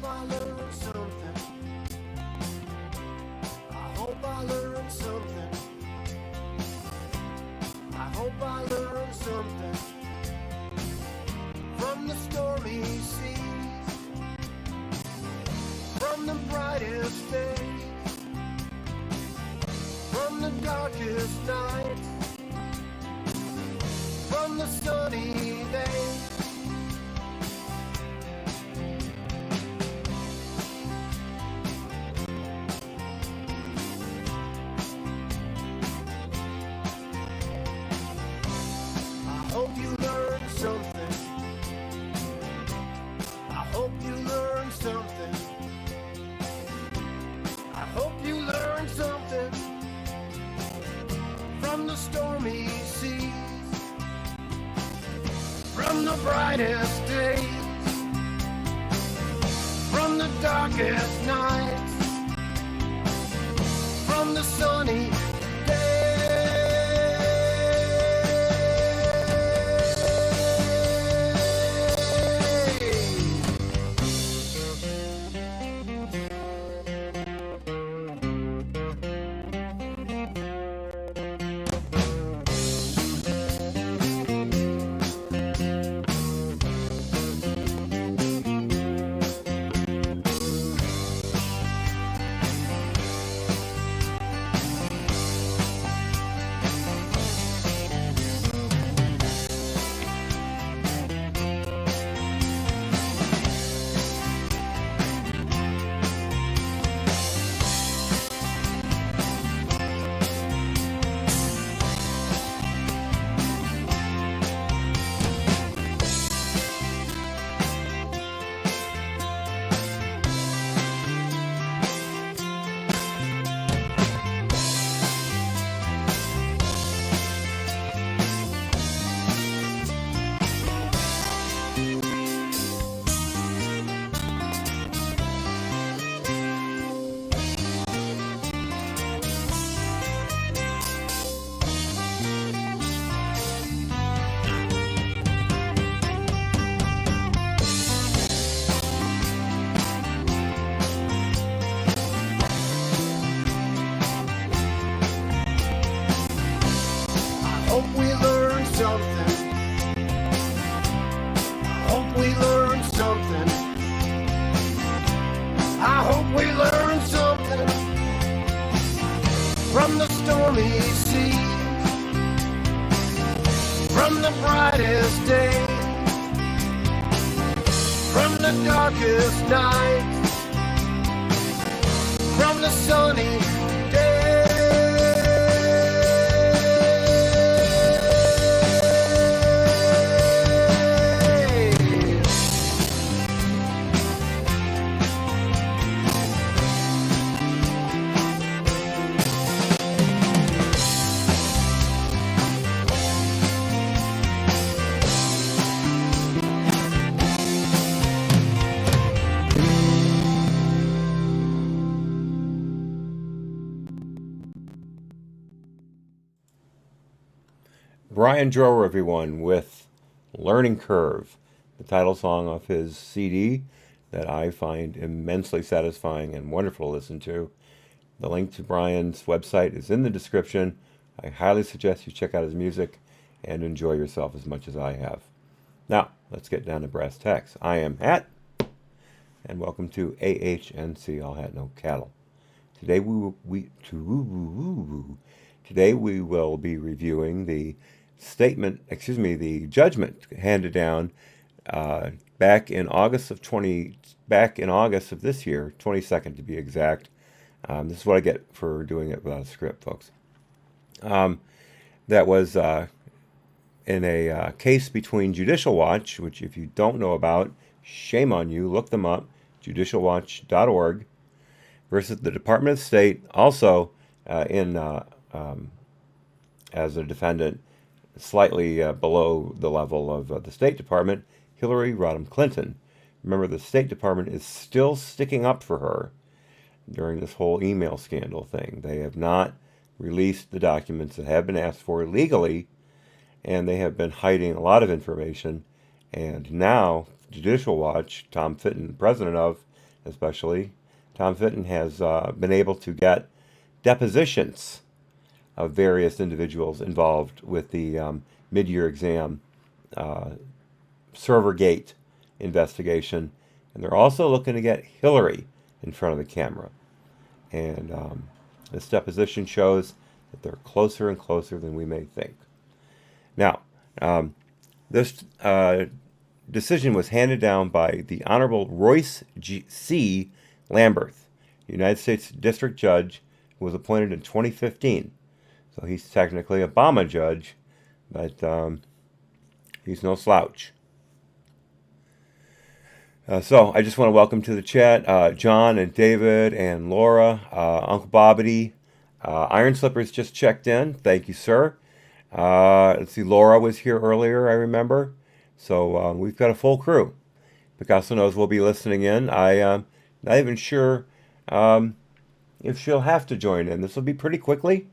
I learned something. I hope I learned something. I hope I learned something from the stormy seas, from the brightest days, from the darkest nights, from the sunny days. I hope you learned something. I hope you learned something. I hope you learned something from the stormy seas, from the brightest days, from the darkest nights, from the sunny hope we learned something. I hope we learned something. I hope we learned something from the stormy sea, from the brightest day, from the darkest night, from the sunny Brian Drower, everyone, with Learning Curve, the title song off his CD that I find immensely satisfying and wonderful to listen to. The link to Brian's website is in the description. I highly suggest you check out his music and enjoy yourself as much as I have. Now, let's get down to brass tacks. I am Hat, and welcome to AHNC, All Hat No Cattle. Today we will be reviewing the judgment handed down back in August of this year, 22nd to be exact. This is what I get for doing it without a script, folks. That was in a case between Judicial Watch, which if you don't know about, shame on you, look them up, judicialwatch.org, versus the Department of State, also as a defendant, slightly below the level of the State Department, Hillary Rodham Clinton. Remember, the State Department is still sticking up for her during this whole email scandal thing. They have not released the documents that have been asked for legally, and they have been hiding a lot of information. And now, Judicial Watch, Tom Fitton, president of, especially, Tom Fitton has been able to get depositions of various individuals involved with the mid-year exam Servergate investigation. And they're also looking to get Hillary in front of the camera. And this deposition shows that they're closer and closer than we may think. Now, this decision was handed down by the Honorable Royce C. Lamberth, United States District Judge, who was appointed in 2015. So he's technically a Obama judge, but he's no slouch. So I just want to welcome to the chat John and David and Laura, Uncle Bobbity. Iron Slippers just checked in. Thank you, sir. Let's see, Laura was here earlier, I remember. So we've got a full crew. Picasso knows we'll be listening in. I'm not even sure if she'll have to join in. This will be pretty quickly.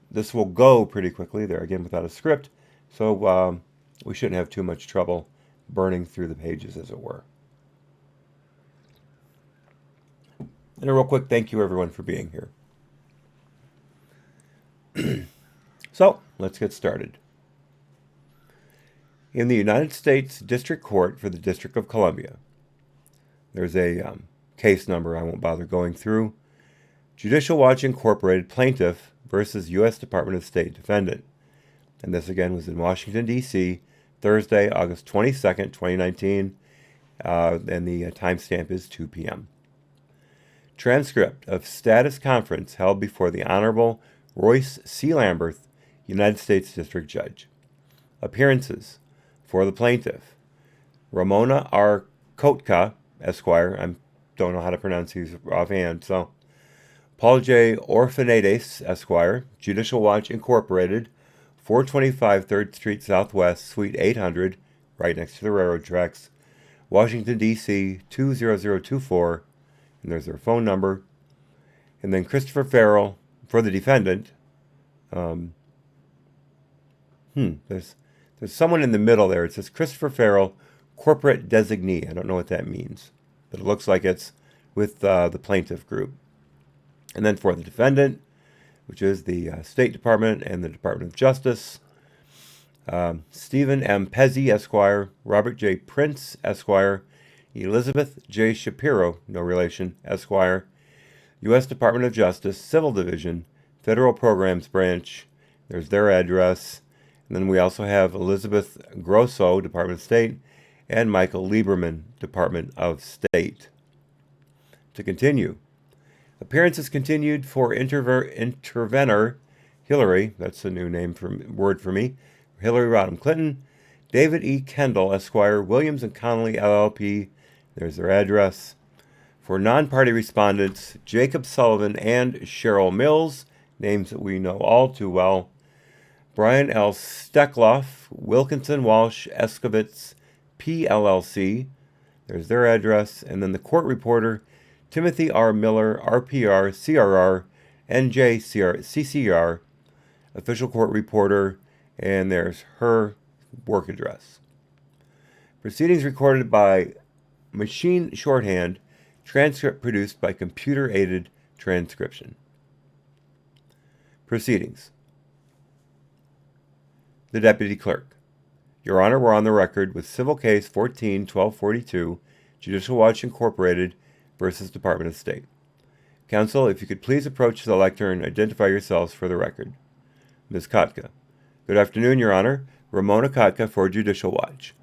This will go pretty quickly. There again without a script. So we shouldn't have too much trouble burning through the pages, as it were. And a real quick thank you, everyone, for being here. So, let's get started. In the United States District Court for the District of Columbia, there's a case number I won't bother going through. Judicial Watch Incorporated plaintiff versus U.S. Department of State defendant. And this again was in Washington, D.C., Thursday, August 22nd, 2019. And the timestamp is 2 p.m. Transcript of status conference held before the Honorable Royce C. Lamberth, United States District Judge. Appearances for the plaintiff: Ramona R. Kotka, Esquire. I don't know how to pronounce these offhand, so. Paul J. Orfanades, Esquire, Judicial Watch Incorporated, 425 3rd Street Southwest, Suite 800, right next to the railroad tracks, Washington, D.C., 20024. And there's their phone number. And then Christopher Farrell for the defendant. There's someone in the middle there. It says Christopher Farrell, corporate designee. I don't know what that means, but it looks like it's with the plaintiff group. And then for the defendant, which is the State Department and the Department of Justice, Stephen M. Pezzi, Esquire, Robert J. Prince, Esquire, Elizabeth J. Shapiro, no relation, Esquire, U.S. Department of Justice, Civil Division, Federal Programs Branch. There's their address. And then we also have Elizabeth Grosso, Department of State, and Michael Lieberman, Department of State. To continue, appearances continued for intervenor Hillary, that's a new word for me, Hillary Rodham Clinton, David E. Kendall, Esquire, Williams and Connolly, LLP, there's their address. For non-party respondents, Jacob Sullivan and Cheryl Mills, names that we know all too well, Brian L. Steckloff, Wilkinson Walsh Escovitz, PLLC, there's their address, and then the court reporter, Timothy R. Miller, RPR, CRR, NJ, CCR, official court reporter, and there's her work address. Proceedings recorded by machine shorthand, transcript produced by computer-aided transcription. Proceedings. The Deputy Clerk. Your Honor, we're on the record with Civil Case 14-1242, Judicial Watch Incorporated versus Department of State. Counsel, if you could please approach the lectern and identify yourselves for the record. Ms. Kotka. Good afternoon, Your Honor. Ramona Kotka for Judicial Watch.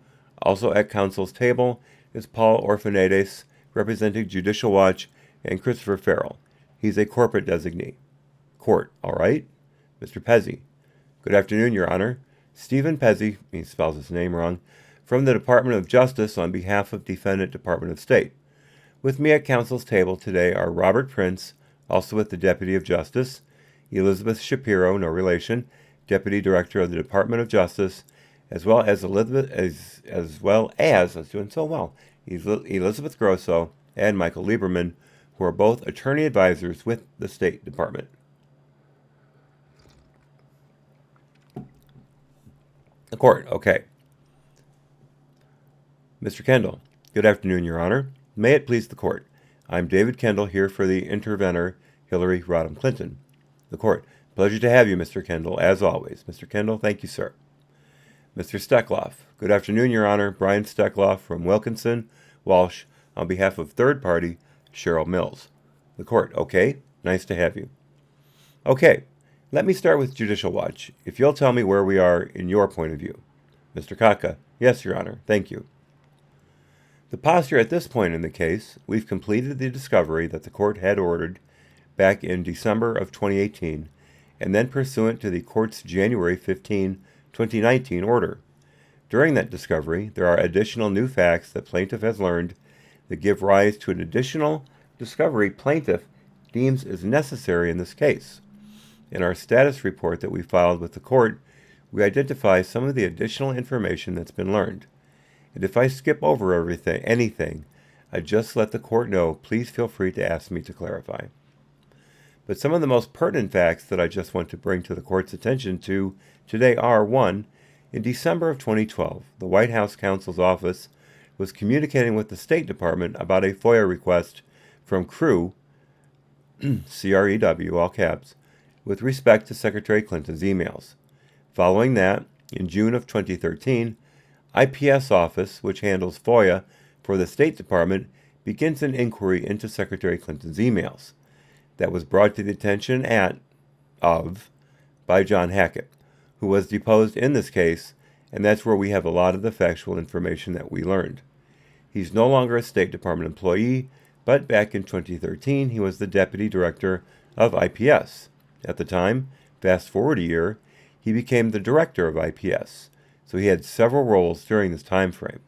Also at counsel's table is Paul Orfanades, representing Judicial Watch, and Christopher Farrell. He's a corporate designee. Court, all right? Mr. Pezzi. Good afternoon, Your Honor. Stephen Pezzi, he spells his name wrong, from the Department of Justice on behalf of Defendant Department of State. With me at counsel's table today are Robert Prince, also with the Deputy of Justice, Elizabeth Shapiro, no relation, Deputy Director of the Department of Justice, as well as Elizabeth Grosso and Michael Lieberman, who are both attorney advisors with the State Department. The court, okay. Mr. Kendall, good afternoon, Your Honor. May it please the court. I'm David Kendall here for the intervenor Hillary Rodham Clinton. The court. Pleasure to have you, Mr. Kendall, as always. Mr. Kendall, thank you, sir. Mr. Steckloff. Good afternoon, Your Honor. Brian Steckloff from Wilkinson, Walsh, on behalf of third party Cheryl Mills. The court. Okay, nice to have you. Okay, let me start with Judicial Watch, if you'll tell me where we are in your point of view. Mr. Kaka. Yes, Your Honor. Thank you. The posture at this point in the case, we've completed the discovery that the court had ordered back in December of 2018, and then pursuant to the court's January 15, 2019 order. During that discovery, there are additional new facts that plaintiff has learned that give rise to an additional discovery plaintiff deems is necessary in this case. In our status report that we filed with the court, we identify some of the additional information that's been learned. And if I skip over anything, I just let the court know, please feel free to ask me to clarify. But some of the most pertinent facts that I just want to bring to the court's attention to today are: 1. In December of 2012, the White House counsel's office was communicating with the State Department about a FOIA request from CREW, C-R-E-W, all caps, with respect to Secretary Clinton's emails. Following that, in June of 2013, IPS office, which handles FOIA for the State Department, begins an inquiry into Secretary Clinton's emails. That was brought to the attention by John Hackett, who was deposed in this case, and that's where we have a lot of the factual information that we learned. He's no longer a State Department employee, but back in 2013 he was the Deputy Director of IPS. At the time, fast forward a year, he became the Director of IPS, so he had several roles during this time frame.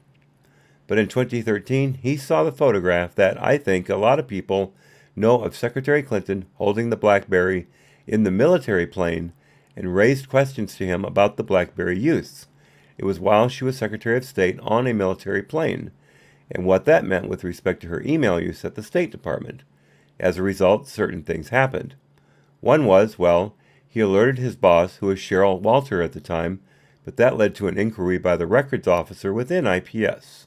But in 2013, he saw the photograph that I think a lot of people know of Secretary Clinton holding the BlackBerry in the military plane, and raised questions to him about the BlackBerry use. It was while she was Secretary of State on a military plane, and what that meant with respect to her email use at the State Department. As a result, certain things happened. One was, he alerted his boss, who was Cheryl Walter at the time, but that led to an inquiry by the records officer within IPS.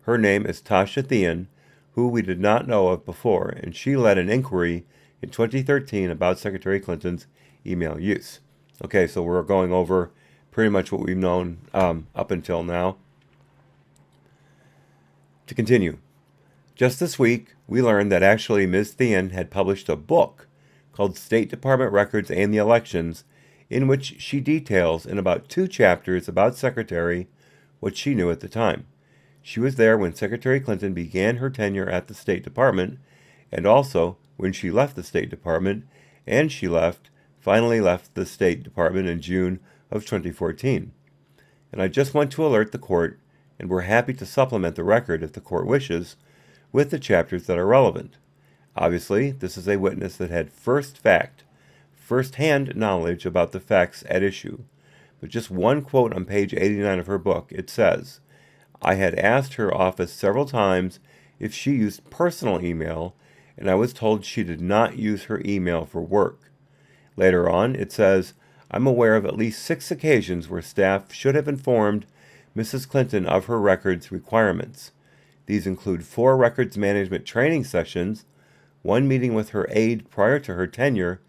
Her name is Tasha Thean, who we did not know of before, and she led an inquiry in 2013 about Secretary Clinton's email use. Okay, so we're going over pretty much what we've known up until now. To continue, just this week, we learned that actually Ms. Thean had published a book called State Department Records and the Elections, in which she details in about 2 chapters about Secretary what she knew at the time. She was there when Secretary Clinton began her tenure at the State Department, and also when she left the State Department, and she finally left the State Department in June of 2014. And I just want to alert the court, and we're happy to supplement the record if the court wishes, with the chapters that are relevant. Obviously, this is a witness that had first-hand knowledge about the facts at issue. But just one quote on page 89 of her book, it says, "I had asked her office several times if she used personal email, and I was told she did not use her email for work." Later on, it says, "I'm aware of at least 6 occasions where staff should have informed Mrs. Clinton of her records requirements. These include 4 records management training sessions, 1 meeting with her aide prior to her tenure,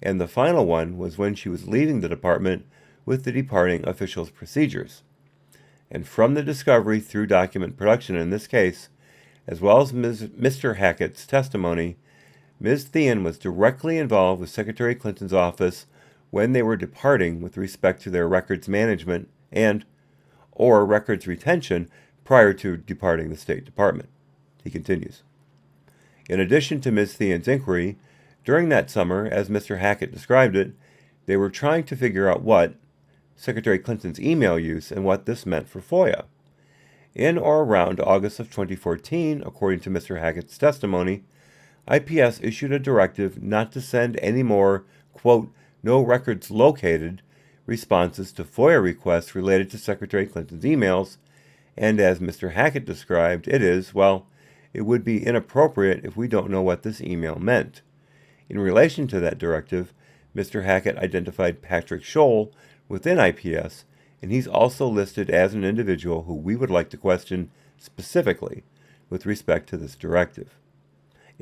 and the final one was when she was leaving the department with the departing officials' procedures." And from the discovery through document production in this case, as well as Mr. Hackett's testimony, Ms. Thean was directly involved with Secretary Clinton's office when they were departing with respect to their records management or records retention prior to departing the State Department. He continues. In addition to Ms. Thean's inquiry, during that summer, as Mr. Hackett described it, they were trying to figure out what Secretary Clinton's email use and what this meant for FOIA. In or around August of 2014, according to Mr. Hackett's testimony, IPS issued a directive not to send any more, quote, "no records located" responses to FOIA requests related to Secretary Clinton's emails, and as Mr. Hackett described, it would be inappropriate if we don't know what this email meant. In relation to that directive, Mr. Hackett identified Patrick Scholl within IPS, and he's also listed as an individual who we would like to question specifically with respect to this directive.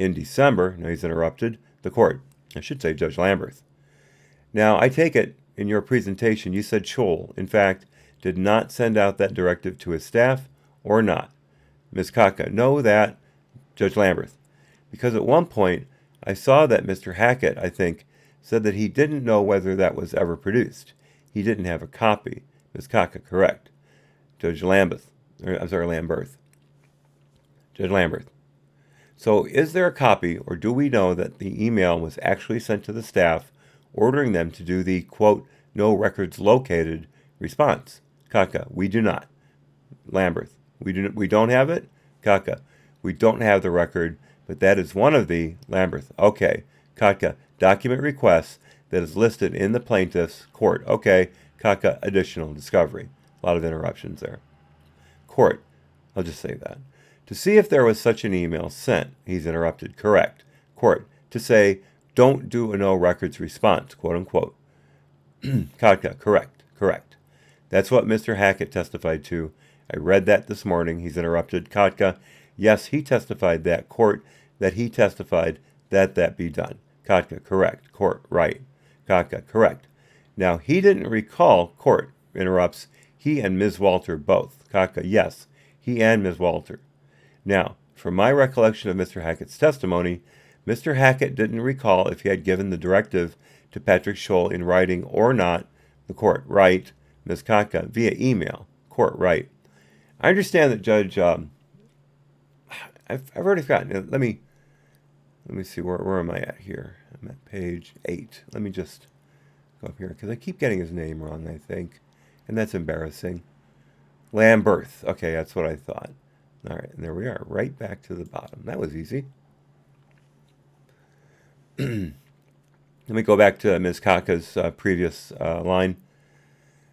in December, now he's interrupted, the court, I should say Judge Lamberth. Now, I take it in your presentation you said Scholl, in fact, did not send out that directive to his staff or not. Ms. Kaka, no, that, Judge Lamberth, because at one point I saw that Mr. Hackett, I think, said that he didn't know whether that was ever produced. He didn't have a copy. Ms. Kaka, correct. Judge Lamberth. Judge Lamberth. So is there a copy, or do we know that the email was actually sent to the staff ordering them to do the, quote, no records located response? Kaka, we do not. Lamberth, we don't have it? Kaka, we don't have the record, but that is one of the, Lamberth, okay. Kaka, document requests that is listed in the plaintiff's court. Okay, Kaka, additional discovery. A lot of interruptions there. Court, I'll just say that. To see if there was such an email sent, he's interrupted. Correct. Court, to say, don't do a no records response, quote unquote. Kaka, correct. That's what Mr. Hackett testified to. I read that this morning. He's interrupted. Kaka, yes, he testified that. Court, that he testified that be done. Kaka, correct. Court, right. Kaka, correct. Now, he didn't recall, court, interrupts, he and Ms. Walter both. Kaka, yes, he and Ms. Walter. Now, from my recollection of Mr. Hackett's testimony, Mr. Hackett didn't recall if he had given the directive to Patrick Scholl in writing or not. The court, right. Ms. Kaka, via email. Court, right. I understand that Judge, I've already forgotten. Let me see, where am I at here? I'm at page 8. Let me just go up here, because I keep getting his name wrong, I think, and that's embarrassing. Lamberth. Okay, that's what I thought. All right, and there we are, right back to the bottom. That was easy. Let me go back to Ms. Kaka's previous line.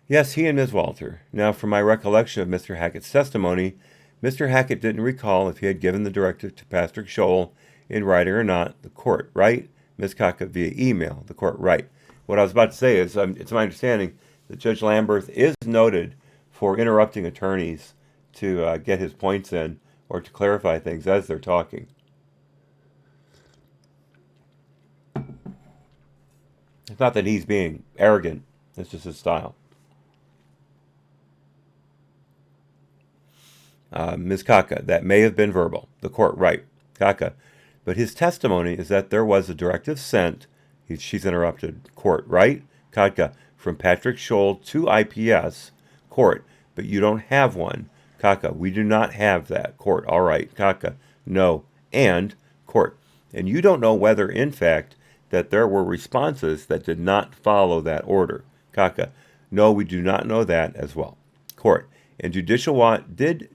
Yes, he and Ms. Walter. Now, from my recollection of Mr. Hackett's testimony, Mr. Hackett didn't recall if he had given the directive to Patrick Scholl in writing or not. The court, right. Ms. Kaka, via email. The court, right. What I was about to say is, it's my understanding that Judge Lamberth is noted for interrupting attorneys to get his points in or to clarify things as they're talking. It's not that he's being arrogant. It's just his style. Ms. Kaka, that may have been verbal. The court, right. Kaka, but his testimony is that there was a directive sent. She's interrupted. Court, right. Kaka, from Patrick Scholl to IPS. Court, but you don't have one. Kaka, we do not have that. Court, all right. Kaka, no. And, court, and you don't know whether, in fact, that there were responses that did not follow that order. Kaka, no, we do not know that as well. Court, and did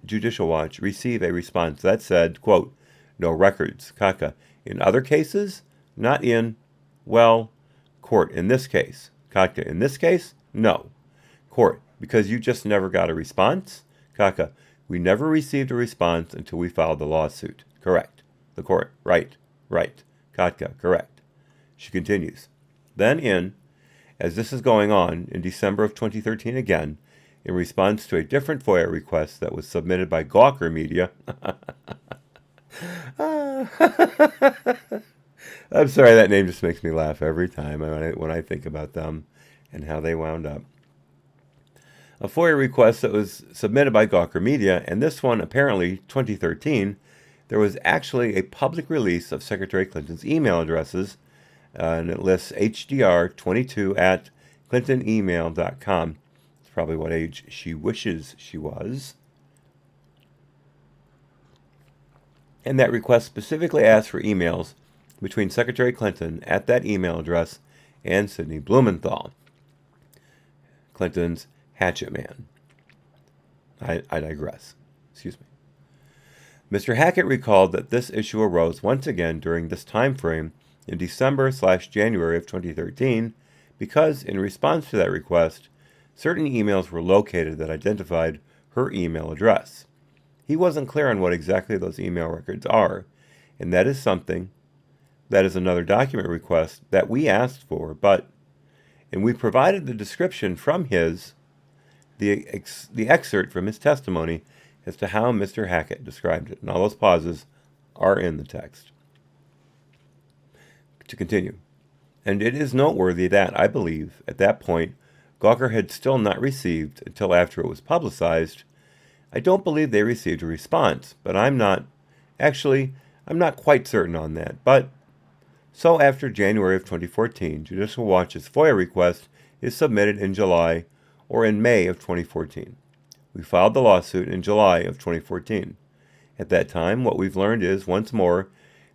Judicial Watch receive a response that said, quote, no records? Kaka, in other cases? Not in, well, court, in this case. Kaka, in this case? No. Court, because you just never got a response? Kaka, we never received a response until we filed the lawsuit. Correct. The court, right. Kaka, correct. She continues. Then as this is going on, in December of 2013 again, in response to a different FOIA request that was submitted by Gawker Media. I'm sorry, that name just makes me laugh every time when I think about them and how they wound up. A FOIA request that was submitted by Gawker Media, and this one apparently 2013, there was actually a public release of Secretary Clinton's email addresses, and it lists HDR22 at clintonemail.com. It's probably what age she wishes she was. And that request specifically asked for emails between Secretary Clinton at that email address and Sidney Blumenthal, Clinton's hatchet man. I digress. Excuse me. Mr. Hackett recalled that this issue arose once again during this time frame in December/January of 2013 because, in response to that request, certain emails were located that identified her email address. He wasn't clear on what exactly those email records are, and that is another document request that we asked for, and we provided the description from the excerpt from his testimony as to how Mr. Hackett described it, and all those pauses are in the text. To continue. And it is noteworthy that, I believe, at that point, Gawker had still not received, until after it was publicized, I don't believe they received a response, but I'm not quite certain on that. But so after January of 2014, Judicial Watch's FOIA request is submitted in July or in May of 2014. We filed the lawsuit in July of 2014. At that time, what we've learned is, once more,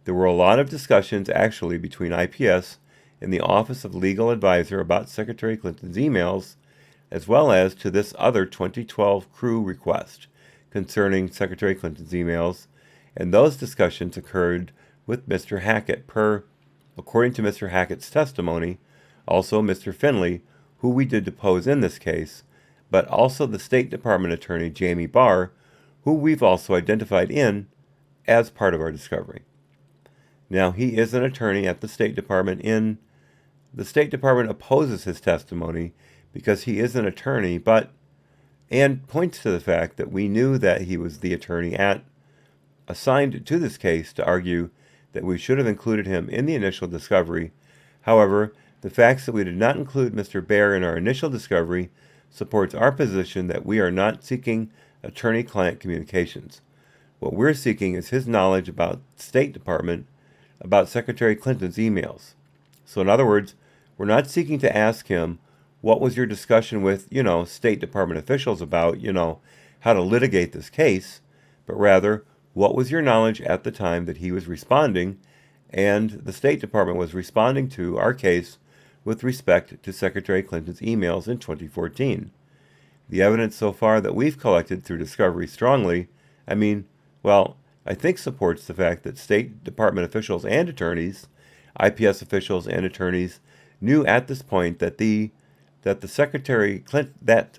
there were a lot of discussions actually between IPS and the Office of Legal Advisor about Secretary Clinton's emails, as well as to this other 2012 crew request concerning Secretary Clinton's emails, and those discussions occurred with Mr. Hackett according to Mr. Hackett's testimony, also Mr. Finley, who we did depose in this case, but also the State Department attorney Jamie Barr, who we've also identified as part of our discovery. Now, he is an attorney at the State Department. The State Department opposes his testimony because he is an attorney, and points to the fact that we knew that he was the attorney assigned to this case to argue that we should have included him in the initial discovery. However, the facts that we did not include Mr. Baer in our initial discovery supports our position that we are not seeking attorney-client communications. What we're seeking is his knowledge about State Department, about Secretary Clinton's emails. So in other words, we're not seeking to ask him, what was your discussion with, State Department officials about, how to litigate this case, but rather, what was your knowledge at the time that he was responding and the State Department was responding to our case with respect to Secretary Clinton's emails in 2014? The evidence so far that we've collected through discovery strongly, I think supports the fact that State Department officials and attorneys, IPS officials and attorneys, knew at this point that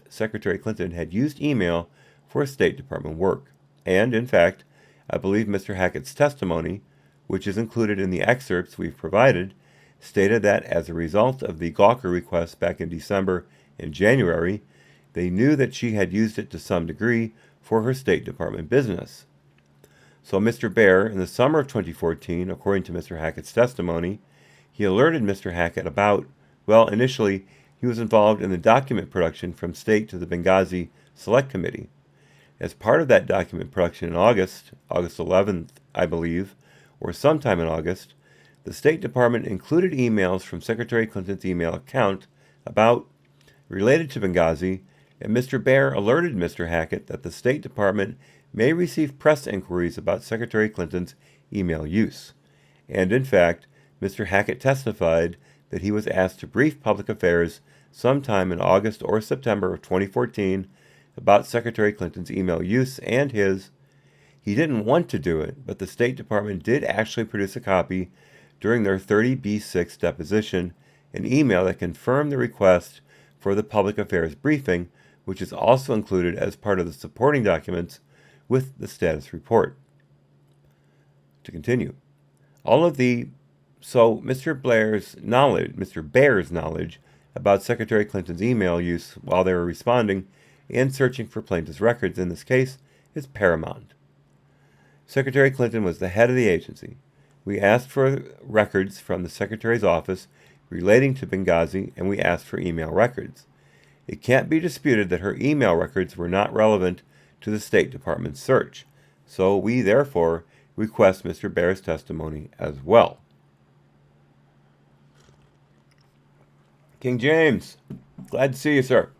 Secretary Clinton had used email for State Department work. And, in fact, I believe Mr. Hackett's testimony, which is included in the excerpts we've provided, stated that as a result of the Gawker request back in December and January, they knew that she had used it to some degree for her State Department business. So Mr. Baer, in the summer of 2014, according to Mr. Hackett's testimony, he alerted Mr. Hackett about, initially, he was involved in the document production from State to the Benghazi Select Committee. As part of that document production in August 11th, I believe, or sometime in August, the State Department included emails from Secretary Clinton's email account related to Benghazi, and Mr. Baer alerted Mr. Hackett that the State Department may receive press inquiries about Secretary Clinton's email use. And in fact, Mr. Hackett testified that he was asked to brief Public Affairs sometime in August or September of 2014 about Secretary Clinton's email use and he didn't want to do it, but the State Department did actually produce a copy during their 30B6 deposition, an email that confirmed the request for the Public Affairs briefing, which is also included as part of the supporting documents with the status report. To continue, Mr. Baer's knowledge about Secretary Clinton's email use while they were responding and searching for plaintiff's records in this case is paramount. Secretary Clinton was the head of the agency. We asked for records from the Secretary's office relating to Benghazi, and we asked for email records. It can't be disputed that her email records were not relevant to the State Department's search, so we therefore request Mr. Baer's testimony as well. King James, glad to see you, sir.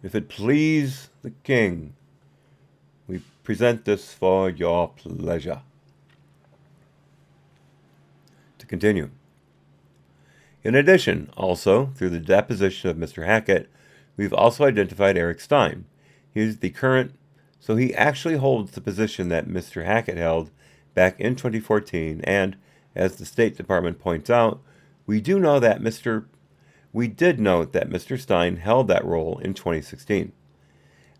If it please the King, we present this for your pleasure. To continue. In addition, also, through the deposition of Mr. Hackett, we've also identified Eric Stein. He actually holds the position that Mr. Hackett held back in 2014, and, as the State Department points out, we did note that Mr. Stein held that role in 2016.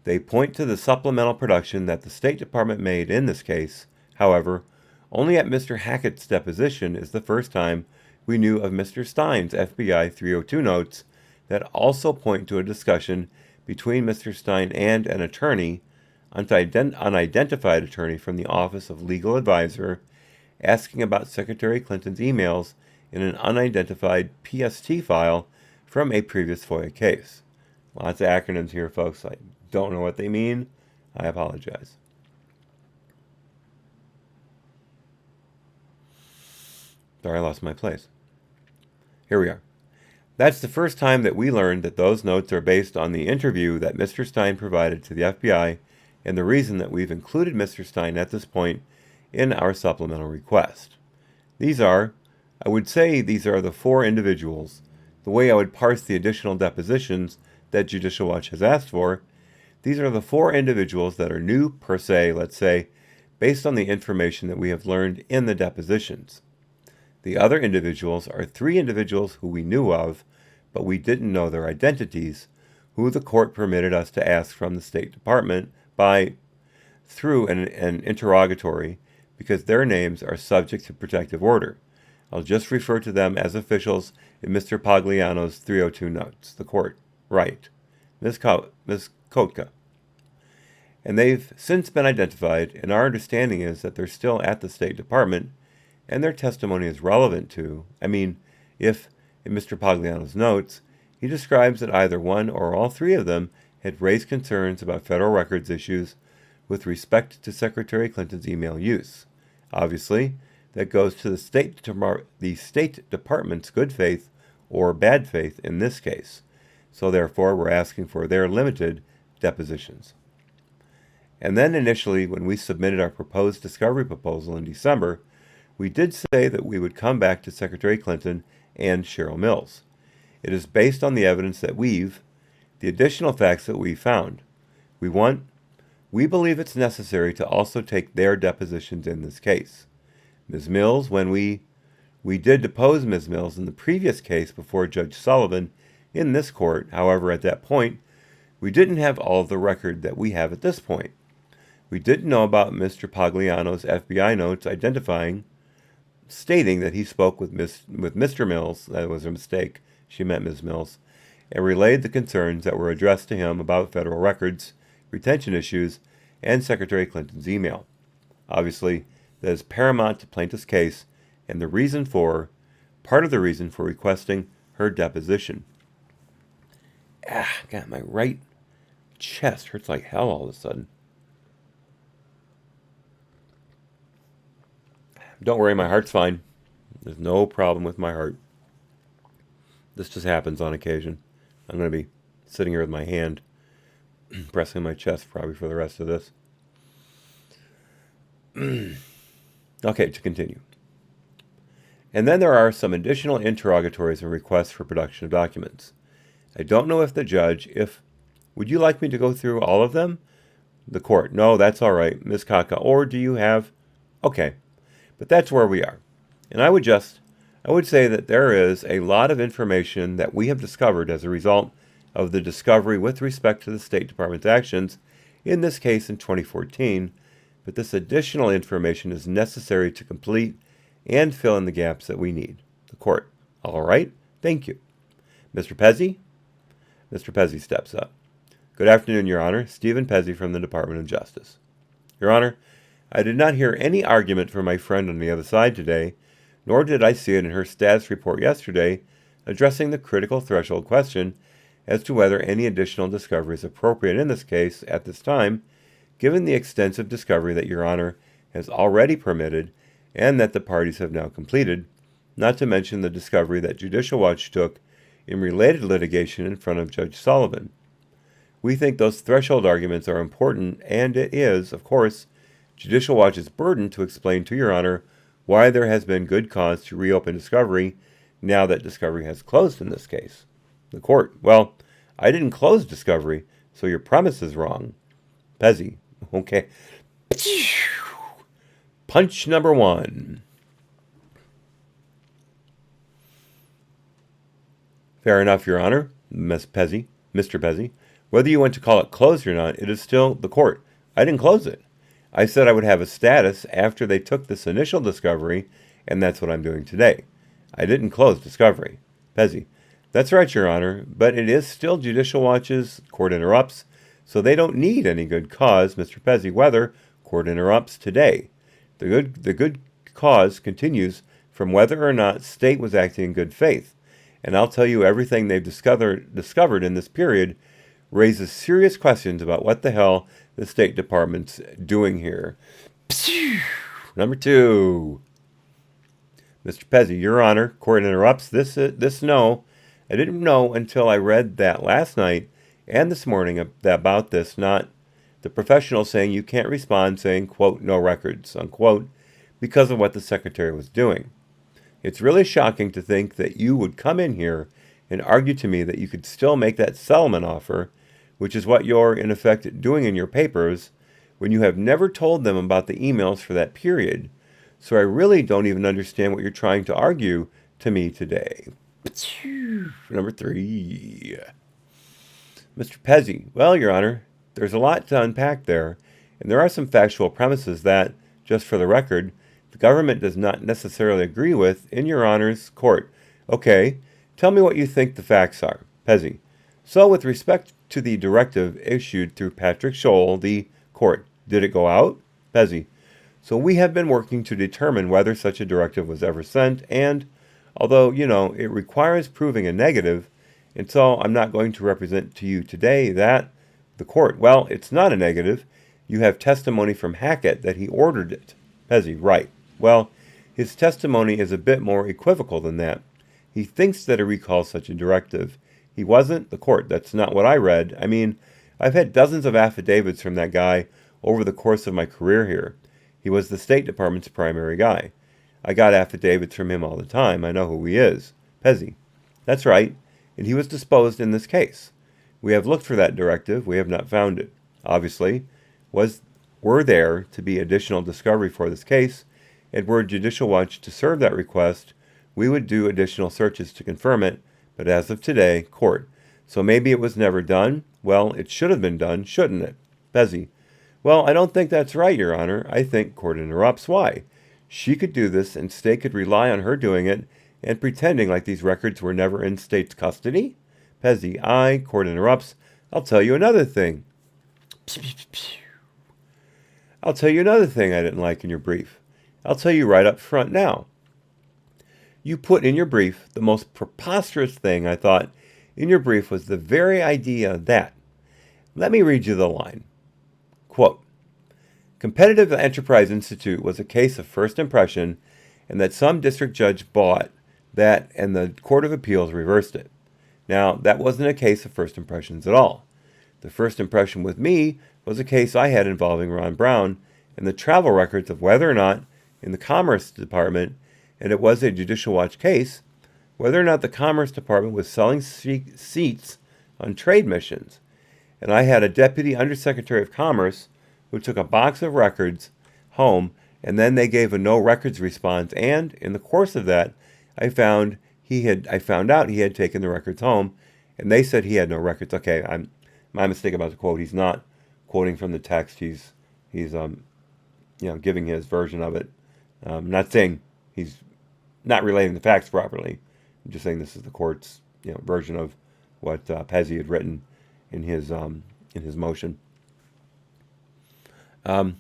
They point to the supplemental production that the State Department made in this case. However, only at Mr. Hackett's deposition is the first time we knew of Mr. Stein's FBI 302 notes that also point to a discussion between Mr. Stein and an attorney, unidentified attorney from the Office of Legal Advisor, asking about Secretary Clinton's emails in an unidentified PST file from a previous FOIA case. Lots of acronyms here, folks. I don't know what they mean. I apologize. Sorry, I lost my place. Here we are. That's the first time that we learned that those notes are based on the interview that Mr. Stein provided to the FBI, and the reason that we've included Mr. Stein at this point in our supplemental request. I would say these are the four individuals. The way I would parse the additional depositions that Judicial Watch has asked for, these are the four individuals that are new per se, let's say, based on the information that we have learned in the depositions. The other individuals are three individuals who we knew of, but we didn't know their identities, who the court permitted us to ask from the State Department through an interrogatory, because their names are subject to protective order. I'll just refer to them as officials in Mr. Pagliano's 302 notes. The court, right. Ms. Kotka. And they've since been identified, and our understanding is that they're still at the State Department, and their testimony is relevant to, if in Mr. Pagliano's notes, he describes that either one or all three of them had raised concerns about federal records issues with respect to Secretary Clinton's email use. Obviously, that goes to the State Department's good faith or bad faith in this case. So therefore, we're asking for their limited depositions. And then initially, when we submitted our proposed discovery proposal in December, we did say that we would come back to Secretary Clinton and Cheryl Mills. It is based on the evidence that the additional facts that we found. We believe it's necessary to also take their depositions in this case. Ms. Mills, when we did depose Ms. Mills in the previous case before Judge Sullivan in this court, however, at that point, we didn't have all of the record that we have at this point. We didn't know about Mr. Pagliano's FBI notes stating that he spoke with Mr. Mills, that was a mistake, she meant Ms. Mills, and relayed the concerns that were addressed to him about federal records, retention issues, and Secretary Clinton's email. Obviously, that is paramount to plaintiff's case, and part of the reason for requesting her deposition. God, my right chest hurts like hell all of a sudden. Don't worry, my heart's fine. There's no problem with my heart. This just happens on occasion. I'm going to be sitting here with my hand pressing my chest probably for the rest of this. Okay, to continue. And then there are some additional interrogatories and requests for production of documents. I don't know if the judge, would you like me to go through all of them? The court, no, that's all right, Ms. Kaka, or do you have, okay. But that's where we are. And I would say that there is a lot of information that we have discovered as a result of the discovery with respect to the State Department's actions, in this case in 2014, but this additional information is necessary to complete and fill in the gaps that we need. The court, all right, thank you. Mr. Pezzi? Mr. Pezzi steps up. Good afternoon, Your Honor. Stephen Pezzi from the Department of Justice. Your Honor, I did not hear any argument from my friend on the other side today, nor did I see it in her status report yesterday addressing the critical threshold question as to whether any additional discovery is appropriate in this case at this time, given the extensive discovery that Your Honor has already permitted and that the parties have now completed, not to mention the discovery that Judicial Watch took in related litigation in front of Judge Sullivan. We think those threshold arguments are important, and it is, of course, Judicial Watch's burden to explain to Your Honor why there has been good cause to reopen discovery now that discovery has closed in this case. The court, well, I didn't close discovery, so your premise is wrong. Pezzi, okay. Punch number one. Fair enough, Your Honor, Mr. Pezzi. Whether you want to call it closed or not, it is still the court. I didn't close it. I said I would have a status after they took this initial discovery, and that's what I'm doing today. I didn't close discovery. Pezzi, that's right, Your Honor, but it is still Judicial Watch's, court interrupts, so they don't need any good cause, Mr. Pezzi, whether court interrupts today. The good cause continues from whether or not state was acting in good faith. And I'll tell you, everything they've discovered in this period raises serious questions about what the hell the State Department's doing here. Number 2. Mr. Pezzi, Your Honor, court interrupts. This no. I didn't know until I read that last night and this morning about this, not the professional saying you can't respond, saying, quote, no records, unquote, because of what the secretary was doing. It's really shocking to think that you would come in here and argue to me that you could still make that settlement offer, which is what you're, in effect, doing in your papers, when you have never told them about the emails for that period. So I really don't even understand what you're trying to argue to me today. Number 3. Mr. Pezzi, well, Your Honor, there's a lot to unpack there, and there are some factual premises that, just for the record, the government does not necessarily agree with in Your Honor's court. Okay, tell me what you think the facts are. Pezzi, so with respect to the directive issued through Patrick Scholl, the court, did it go out? Pezzi, so we have been working to determine whether such a directive was ever sent, and although, it requires proving a negative, and so I'm not going to represent to you today that the court, well, it's not a negative. You have testimony from Hackett that he ordered it. Pezzi, right. Well, his testimony is a bit more equivocal than that. He thinks that he recalls such a directive. He wasn't the court. That's not what I read. I mean, I've had dozens of affidavits from that guy over the course of my career here. He was the State Department's primary guy. I got affidavits from him all the time. I know who he is. Pezzi, that's right. And he was disposed in this case. We have looked for that directive. We have not found it. Obviously, were there to be additional discovery for this case, and were Judicial Watch to serve that request, we would do additional searches to confirm it, but as of today, court. So maybe it was never done? Well, it should have been done, shouldn't it? Pezzi, well, I don't think that's right, Your Honor. I think court interrupts. Why? She could do this, and state could rely on her doing it, and pretending like these records were never in state's custody? Pezzi, court interrupts. I'll tell you another thing. I'll tell you another thing I didn't like in your brief. I'll tell you right up front now. You put in your brief the most preposterous thing I thought in your brief was the very idea that, let me read you the line. Quote, Competitive Enterprise Institute was a case of first impression, and that some district judge bought that and the Court of Appeals reversed it. Now, that wasn't a case of first impressions at all. The first impression with me was a case I had involving Ron Brown and the travel records of whether or not, in the Commerce Department, and it was a Judicial Watch case, whether or not the Commerce Department was selling seats on trade missions. And I had a Deputy Undersecretary of Commerce who took a box of records home, and then they gave a no records response, and in the course of that, I found out he had taken the records home, and they said he had no records. Okay, my mistake about the quote. He's not quoting from the text. He's giving his version of it. I'm not saying he's not relating the facts properly. I'm just saying this is the court's version of what Pezzi had written in his motion. I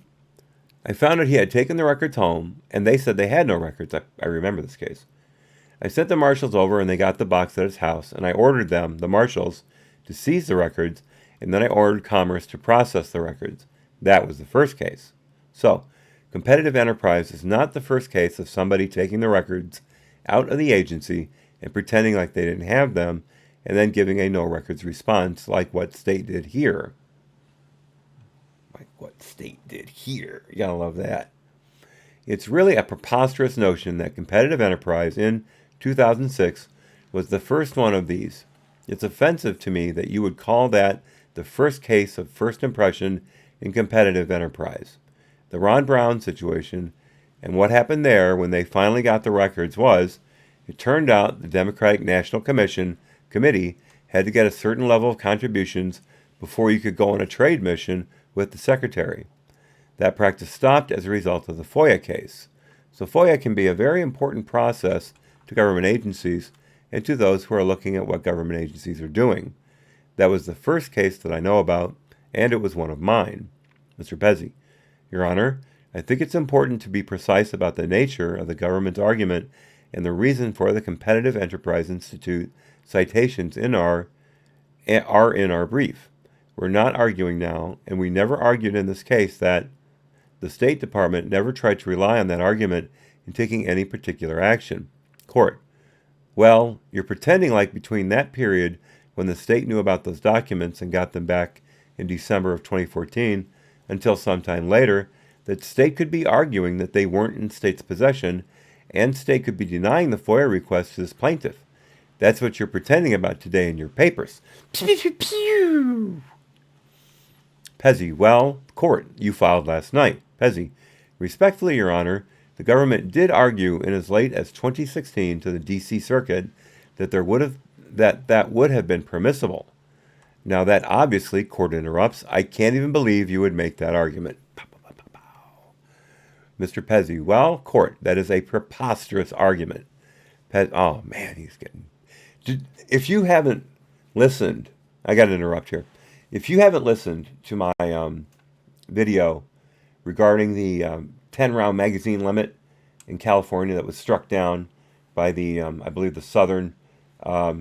found out he had taken the records home, and they said they had no records. I remember this case. I sent the marshals over, and they got the box at his house, and I ordered them, the marshals, to seize the records, and then I ordered Commerce to process the records. That was the first case. So, competitive enterprise is not the first case of somebody taking the records out of the agency and pretending like they didn't have them, and then giving a no records response like what state did here. You gotta love that. It's really a preposterous notion that competitive enterprise in 2006 was the first one of these. It's offensive to me that you would call that the first case of first impression in competitive enterprise. The Ron Brown situation and what happened there when they finally got the records was, it turned out the Democratic National Committee had to get a certain level of contributions before you could go on a trade mission with the secretary. That practice stopped as a result of the FOIA case. So FOIA can be a very important process to government agencies and to those who are looking at what government agencies are doing. That was the first case that I know about, and it was one of mine. Mr. Pezzi, Your Honor, I think it's important to be precise about the nature of the government's argument and the reason for the Competitive Enterprise Institute citations are in our brief. We're not arguing now, and we never argued in this case that the State Department never tried to rely on that argument in taking any particular action. Court: well, you're pretending like between that period when the state knew about those documents and got them back in December of 2014 until sometime later, that state could be arguing that they weren't in state's possession and state could be denying the FOIA request to this plaintiff. That's what you're pretending about today in your papers. Pew, pew, pew. Pezzi: well, court, you filed last night. Pezzi: respectfully, Your Honor, the government did argue in as late as 2016 to the D.C. Circuit that that would have been permissible. Now that obviously, court interrupts, I can't even believe you would make that argument. Mr. Pezzi: well, court, that is a preposterous argument. Oh man, he's getting... If you haven't listened, I got to interrupt here. If you haven't listened to my video regarding the 10-round magazine limit in California that was struck down by the, I believe, the Southern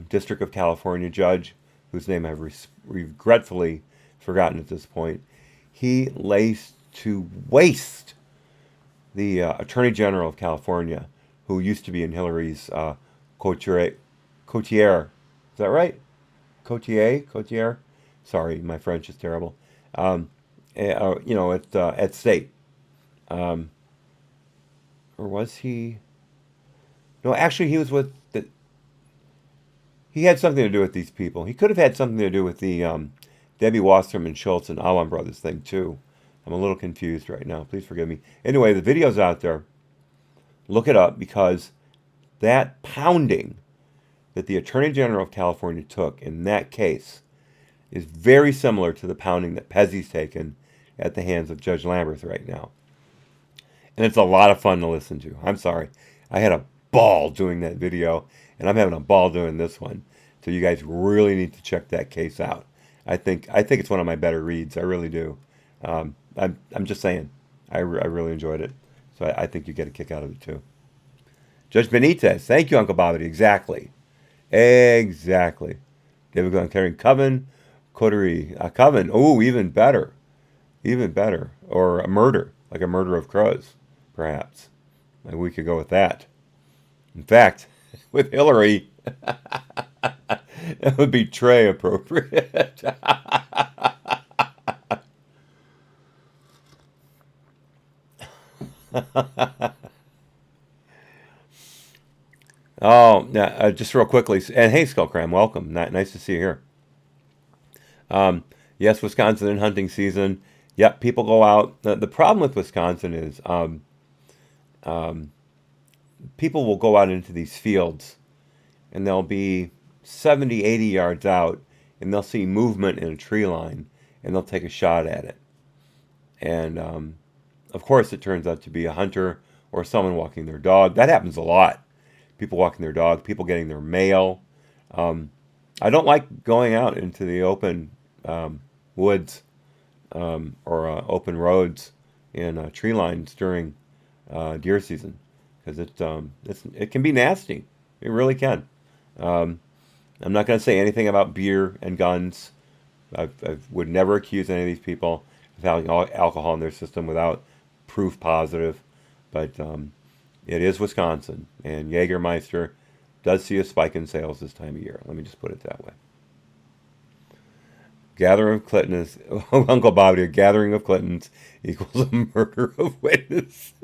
District of California judge, whose name I've regretfully forgotten at this point, he lays to waste the Attorney General of California, who used to be in Hillary's Cotier. Is that right? Cotier? Sorry, my French is terrible. At State. Or was he? No, actually, he was with the... He had something to do with these people. He could have had something to do with the Debbie Wasserman Schultz and Allman Brothers thing, too. I'm a little confused right now. Please forgive me. Anyway, the video's out there. Look it up, because that pounding that the Attorney General of California took in that case is very similar to the pounding that Pezzi's taken at the hands of Judge Lamberth right now. And it's a lot of fun to listen to. I'm sorry. I had a ball doing that video, and I'm having a ball doing this one. So you guys really need to check that case out. I think it's one of my better reads. I really do. I'm just saying. I really enjoyed it. So I think you get a kick out of it too. Judge Benitez. Thank you, Uncle Bobby. Exactly. David Glenn carrying Coven. Coterie. Coven. Oh, even better. Even better. Or a murder. Like a murder of crows, perhaps. Maybe we could go with that. In fact, with Hillary, that would be Trey appropriate. Oh, yeah, just real quickly. And hey, Skullcram, welcome. Nice to see you here. Yes, Wisconsin and hunting season. Yep, people go out. The problem with Wisconsin is people will go out into these fields and they'll be 70, 80 yards out and they'll see movement in a tree line and they'll take a shot at it. And of course it turns out to be a hunter or someone walking their dog. That happens a lot. People walking their dog, people getting their mail. I don't like going out into the open woods or open roads and tree lines during deer season, because it can be nasty. It really can. I'm not going to say anything about beer and guns. I would never accuse any of these people of having alcohol in their system without proof positive. But it is Wisconsin, and Jägermeister does see a spike in sales this time of year. Let me just put it that way. Gathering of Clintons, Uncle Bobby, a gathering of Clintons equals a murder of witnesses.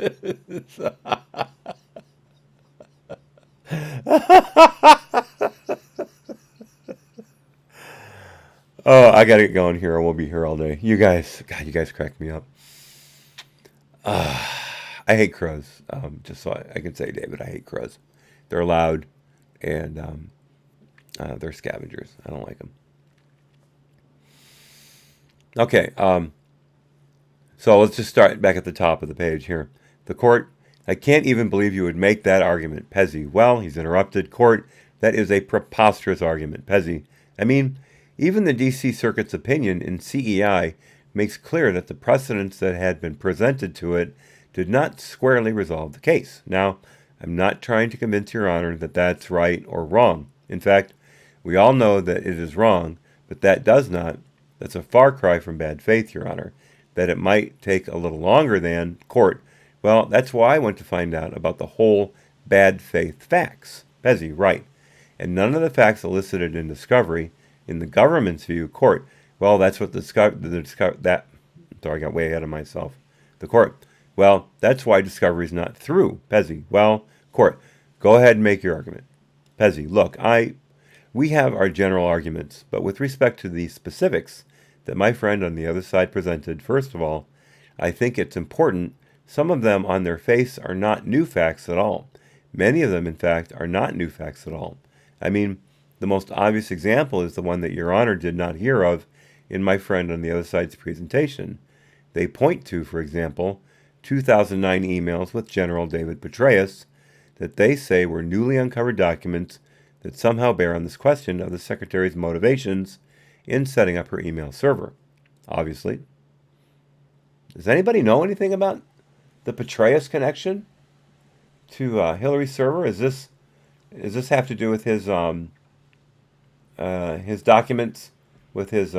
Oh, I gotta get going here. I won't be here all day. You guys crack me up. I hate crows. Just so I can say, David, I hate crows. They're loud, and they're scavengers. I don't like them. Okay, so let's just start back at the top of the page here. The court, I can't even believe you would make that argument. Pezzi, well, he's interrupted. Court, that is a preposterous argument. Pezzi, I mean, even the D.C. Circuit's opinion in CEI makes clear that the precedents that had been presented to it did not squarely resolve the case. Now, I'm not trying to convince Your Honor that that's right or wrong. In fact, we all know that it is wrong, but that's a far cry from bad faith, Your Honor. That it might take a little longer than court. Well, that's why I went to find out about the whole bad faith facts. Pezzy, right. And none of the facts elicited in discovery, in the government's view, court. Well, that's what sorry, I got way ahead of myself. The court. Well, that's why discovery is not through. Pezzy. Well, court, go ahead and make your argument. Pezzy, look, we have our general arguments, but with respect to the specifics that my friend on the other side presented, first of all, I think it's important. Some of them on their face are not new facts at all. Many of them, in fact, are not new facts at all. I mean, the most obvious example is the one that Your Honor did not hear of in my friend on the other side's presentation. They point to, for example, 2009 emails with General David Petraeus that they say were newly uncovered documents that somehow bear on this question of the Secretary's motivations in setting up her email server. Obviously. Does anybody know anything about the Petraeus connection to Hillary's server? Does this have to do with his documents with his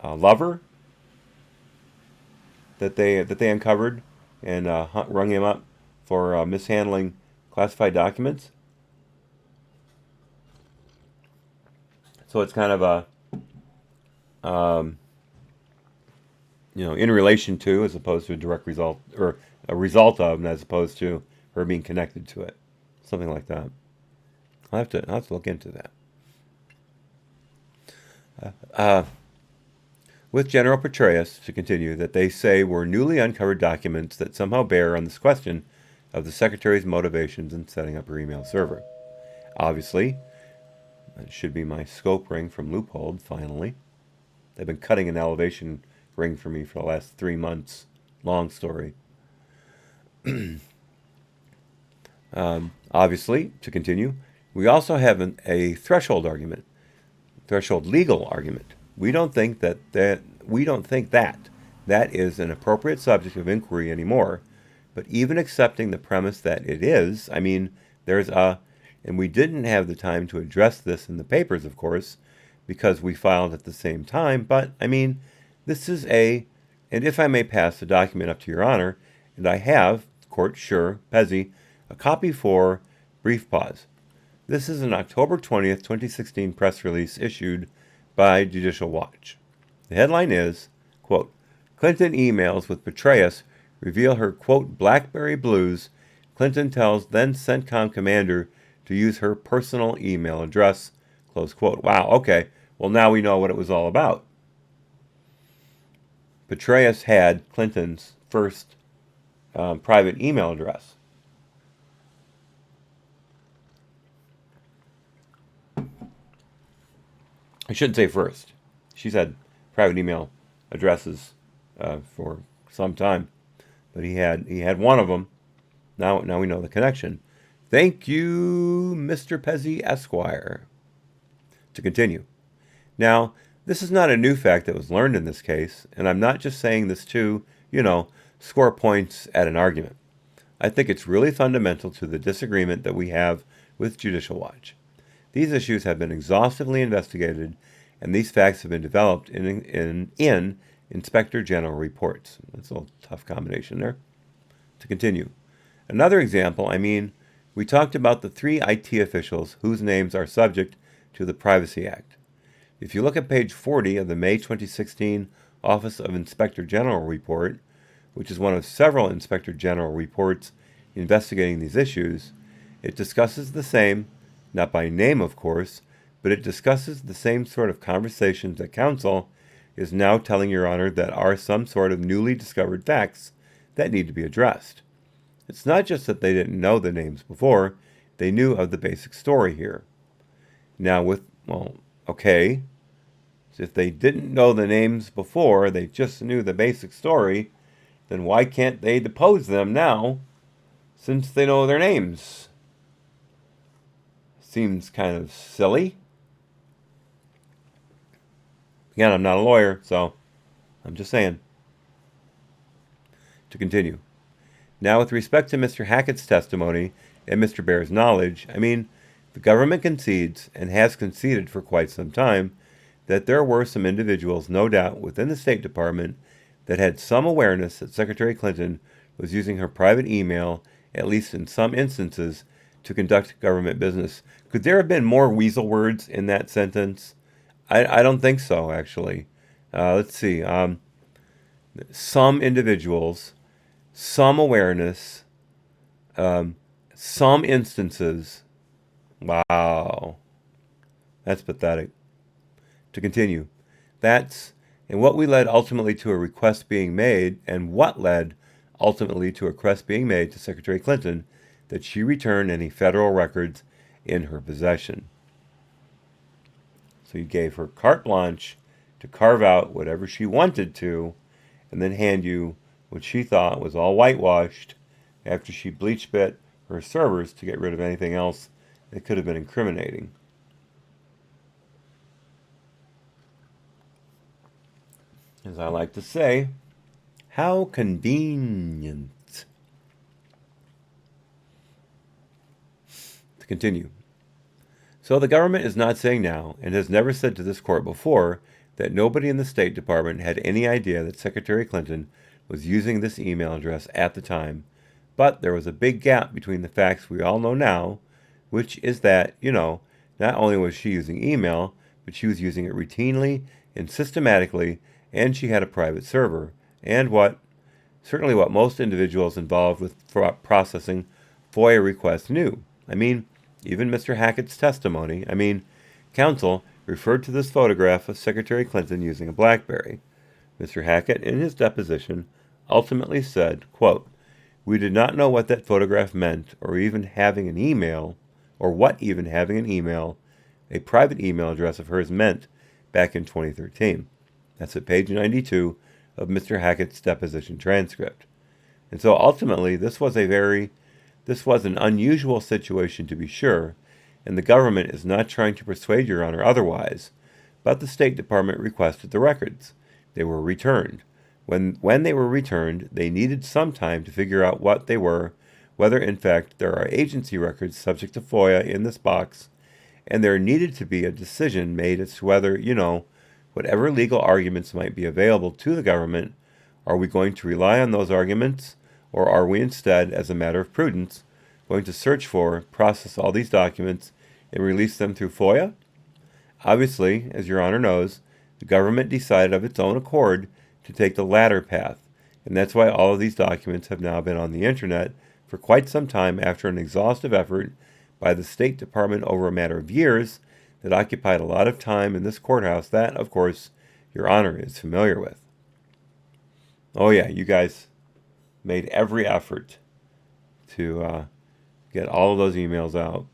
lover that they uncovered and rung him up for mishandling classified documents? So it's kind of in relation to, as opposed to a direct result, or a result of, and as opposed to her being connected to it. Something like that. I'll have to look into that. With General Petraeus, to continue, that they say were newly uncovered documents that somehow bear on this question of the Secretary's motivations in setting up her email server. Obviously, that should be my scope ring from Loophole, finally. They've been cutting an elevation ring for me for the last 3 months. Long story. Obviously, to continue, we also have a threshold argument, threshold legal argument. We don't think that is an appropriate subject of inquiry anymore. But even accepting the premise that it is, I mean, and we didn't have the time to address this in the papers, of course, because we filed at the same time. But, I mean, this is and if I may pass the document up to Your Honor, and I have, court, sure, Pezzy, a copy for brief pause. This is an October 20th, 2016 press release issued by Judicial Watch. The headline is, quote, Clinton emails with Petraeus reveal her, quote, BlackBerry blues. Clinton tells then CENTCOM commander to use her personal email address, close quote. Wow, okay. Well, now we know what it was all about. Petraeus had Clinton's first private email address. I shouldn't say first. She's had private email addresses for some time, but he had one of them. Now we know the connection. Thank you, Mr. Pezzy Esquire. To continue. Now, this is not a new fact that was learned in this case, and I'm not just saying this to, score points at an argument. I think it's really fundamental to the disagreement that we have with Judicial Watch. These issues have been exhaustively investigated, and these facts have been developed in Inspector General reports. That's a little tough combination there. To continue. Another example, we talked about the 3 IT officials whose names are subject to the Privacy Act. If you look at page 40 of the May 2016 Office of Inspector General report, which is one of several Inspector General reports investigating these issues, it discusses the same, not by name of course, but it discusses the same sort of conversations that counsel is now telling Your Honor that are some sort of newly discovered facts that need to be addressed. It's not just that they didn't know the names before, they knew of the basic story here. Now okay, so if they didn't know the names before, they just knew the basic story, then why can't they depose them now, since they know their names? Seems kind of silly. Again, I'm not a lawyer, so I'm just saying. To continue. Now, with respect to Mr. Hackett's testimony and Mr. Baer's knowledge, the government concedes, and has conceded for quite some time, that there were some individuals, no doubt, within the State Department that had some awareness that Secretary Clinton was using her private email, at least in some instances, to conduct government business. Could there have been more weasel words in that sentence? I don't think so, actually. Let's see. Some individuals, some awareness, some instances. Wow. That's pathetic. To continue. That's, and what led ultimately to a request being made, and what led ultimately to a request being made to Secretary Clinton that she return any federal records in her possession. So you gave her carte blanche to carve out whatever she wanted to, and then hand you what she thought was all whitewashed after she bleach bit her servers to get rid of anything else that could have been incriminating. As I like to say, how convenient. To continue. So the government is not saying now, and has never said to this court before, that nobody in the State Department had any idea that Secretary Clinton was using this email address at the time, but there was a big gap between the facts we all know now, which is that, not only was she using email, but she was using it routinely and systematically, and she had a private server, and certainly what most individuals involved with processing FOIA requests knew. Even Mr. Hackett's testimony, counsel referred to this photograph of Secretary Clinton using a BlackBerry. Mr. Hackett, in his deposition, ultimately said, quote, "We did not know what that photograph meant, or what even having an email, a private email address of hers meant back in 2013. That's at page 92 of Mr. Hackett's deposition transcript. And so ultimately, this was an unusual situation to be sure, and the government is not trying to persuade Your Honor otherwise, but the State Department requested the records. They were returned. When they were returned, they needed some time to figure out what they were, whether in fact there are agency records subject to FOIA in this box, and there needed to be a decision made as to whether, whatever legal arguments might be available to the government, are we going to rely on those arguments, or are we instead, as a matter of prudence, going to search for, process all these documents, and release them through FOIA? Obviously, as Your Honor knows, the government decided of its own accord to take the latter path, and that's why all of these documents have now been on the internet for quite some time after an exhaustive effort by the State Department over a matter of years that occupied a lot of time in this courthouse that, of course, Your Honor is familiar with. Oh yeah, you guys made every effort to get all of those emails out.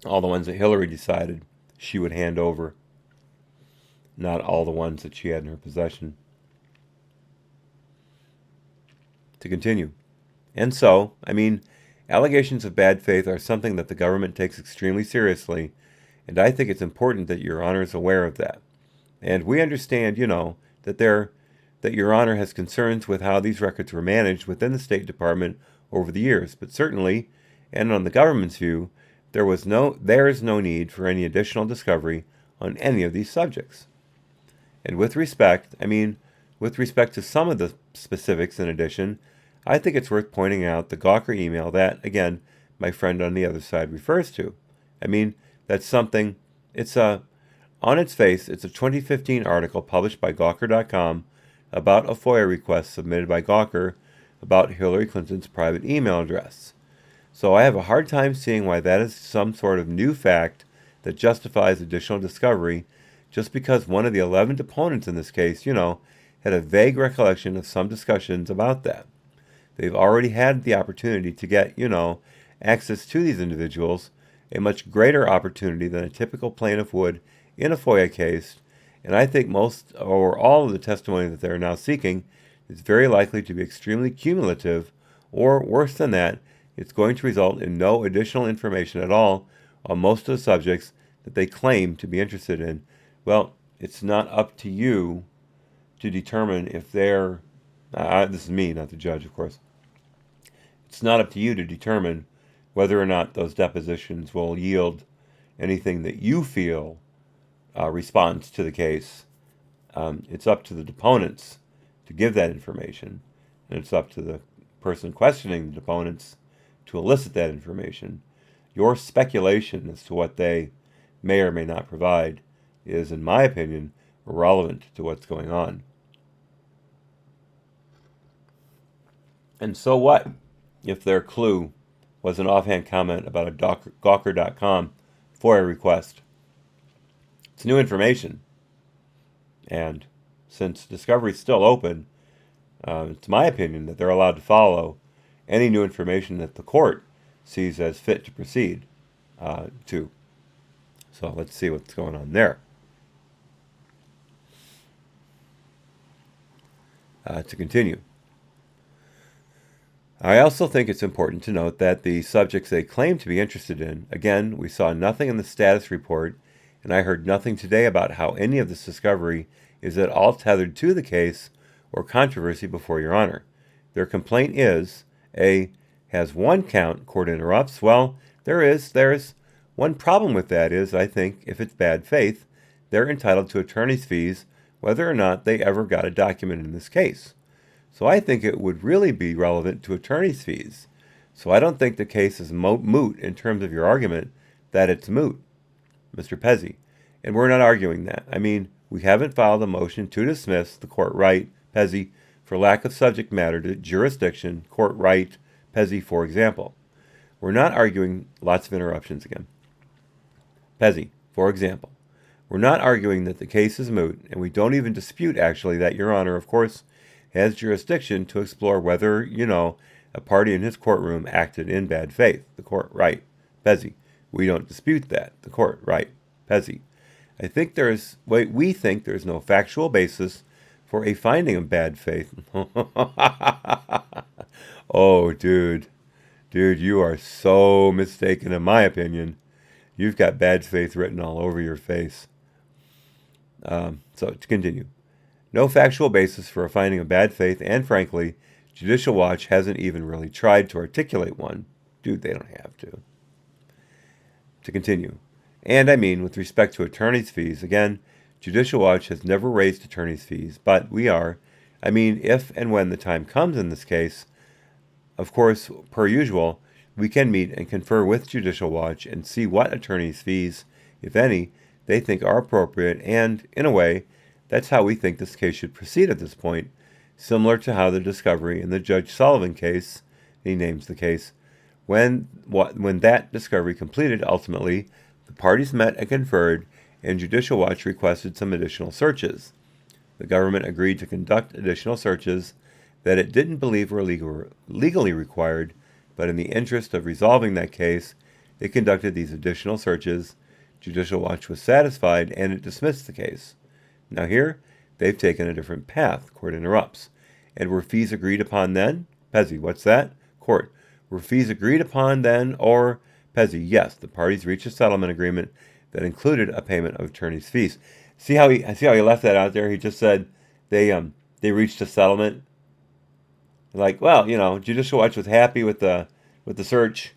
All the ones that Hillary decided she would hand over, not all the ones that she had in her possession. To continue. And so, allegations of bad faith are something that the government takes extremely seriously, and I think it's important that Your Honor is aware of that. And we understand, that Your Honor has concerns with how these records were managed within the State Department over the years, but certainly, and on the government's view, there is no need for any additional discovery on any of these subjects. And with respect to some of the specifics in addition, I think it's worth pointing out the Gawker email that, again, my friend on the other side refers to. That's something, on its face, it's a 2015 article published by Gawker.com about a FOIA request submitted by Gawker about Hillary Clinton's private email address. So I have a hard time seeing why that is some sort of new fact that justifies additional discovery, just because one of the 11 deponents in this case, had a vague recollection of some discussions about that. They've already had the opportunity to get, access to these individuals, a much greater opportunity than a typical plaintiff would in a FOIA case, and I think most or all of the testimony that they're now seeking is very likely to be extremely cumulative, or worse than that, it's going to result in no additional information at all on most of the subjects that they claim to be interested in. Well, it's not up to you to determine if they're, this is me, not the judge, of course. It's not up to you to determine whether or not those depositions will yield anything that you feel responds to the case. It's up to the deponents to give that information, and it's up to the person questioning the deponents to elicit that information. Your speculation as to what they may or may not provide is, in my opinion, irrelevant to what's going on. And so what if their clue was an offhand comment about a Gawker.com FOIA request? It's new information. And since discovery is still open, it's my opinion that they're allowed to follow any new information that the court sees as fit to proceed to. So let's see what's going on there. To continue. I also think it's important to note that the subjects they claim to be interested in, again, we saw nothing in the status report, and I heard nothing today about how any of this discovery is at all tethered to the case or controversy before Your Honor. Their complaint is, has one count, court interrupts. Well, there's one problem with that is, I think, if it's bad faith, they're entitled to attorney's fees whether or not they ever got a document in this case. So I think it would really be relevant to attorney's fees. So I don't think the case is moot in terms of your argument that it's moot, Mr. Pezzi. And we're not arguing that. I mean, we haven't filed a motion to dismiss the court right, Pezzi, for lack of subject matter to jurisdiction, court right, Pezzi, for example. We're not arguing, lots of interruptions again. Pezzi, for example. We're not arguing that the case is moot, and we don't even dispute, actually, that Your Honor, of course, has jurisdiction to explore whether, a party in his courtroom acted in bad faith. The court right, Pezzi. We don't dispute that. The court right, Pezzi. We think there's no factual basis for a finding of bad faith. Oh, dude, you are so mistaken in my opinion. You've got bad faith written all over your face. So to continue. No factual basis for a finding of bad faith, and frankly, Judicial Watch hasn't even really tried to articulate one. Dude, they don't have to. To continue. And I mean, with respect to attorney's fees, again, Judicial Watch has never raised attorney's fees, but we are. I mean, if and when the time comes in this case, of course, per usual, we can meet and confer with Judicial Watch and see what attorney's fees, if any, they think are appropriate, and, in a way, that's how we think this case should proceed at this point, similar to how the discovery in the Judge Sullivan case, he names the case, when that discovery completed, ultimately, the parties met and conferred, and Judicial Watch requested some additional searches. The government agreed to conduct additional searches that it didn't believe were legally required, but in the interest of resolving that case, it conducted these additional searches. Judicial Watch was satisfied, and it dismissed the case. Now here, they've taken a different path. Court interrupts. And were fees agreed upon then? Pezzi, what's that? Court, were fees agreed upon then, or Pezzi, yes, the parties reached a settlement agreement that included a payment of attorney's fees. See how he left that out there? He just said they reached a settlement. Like, well, Judicial Watch was happy with the search,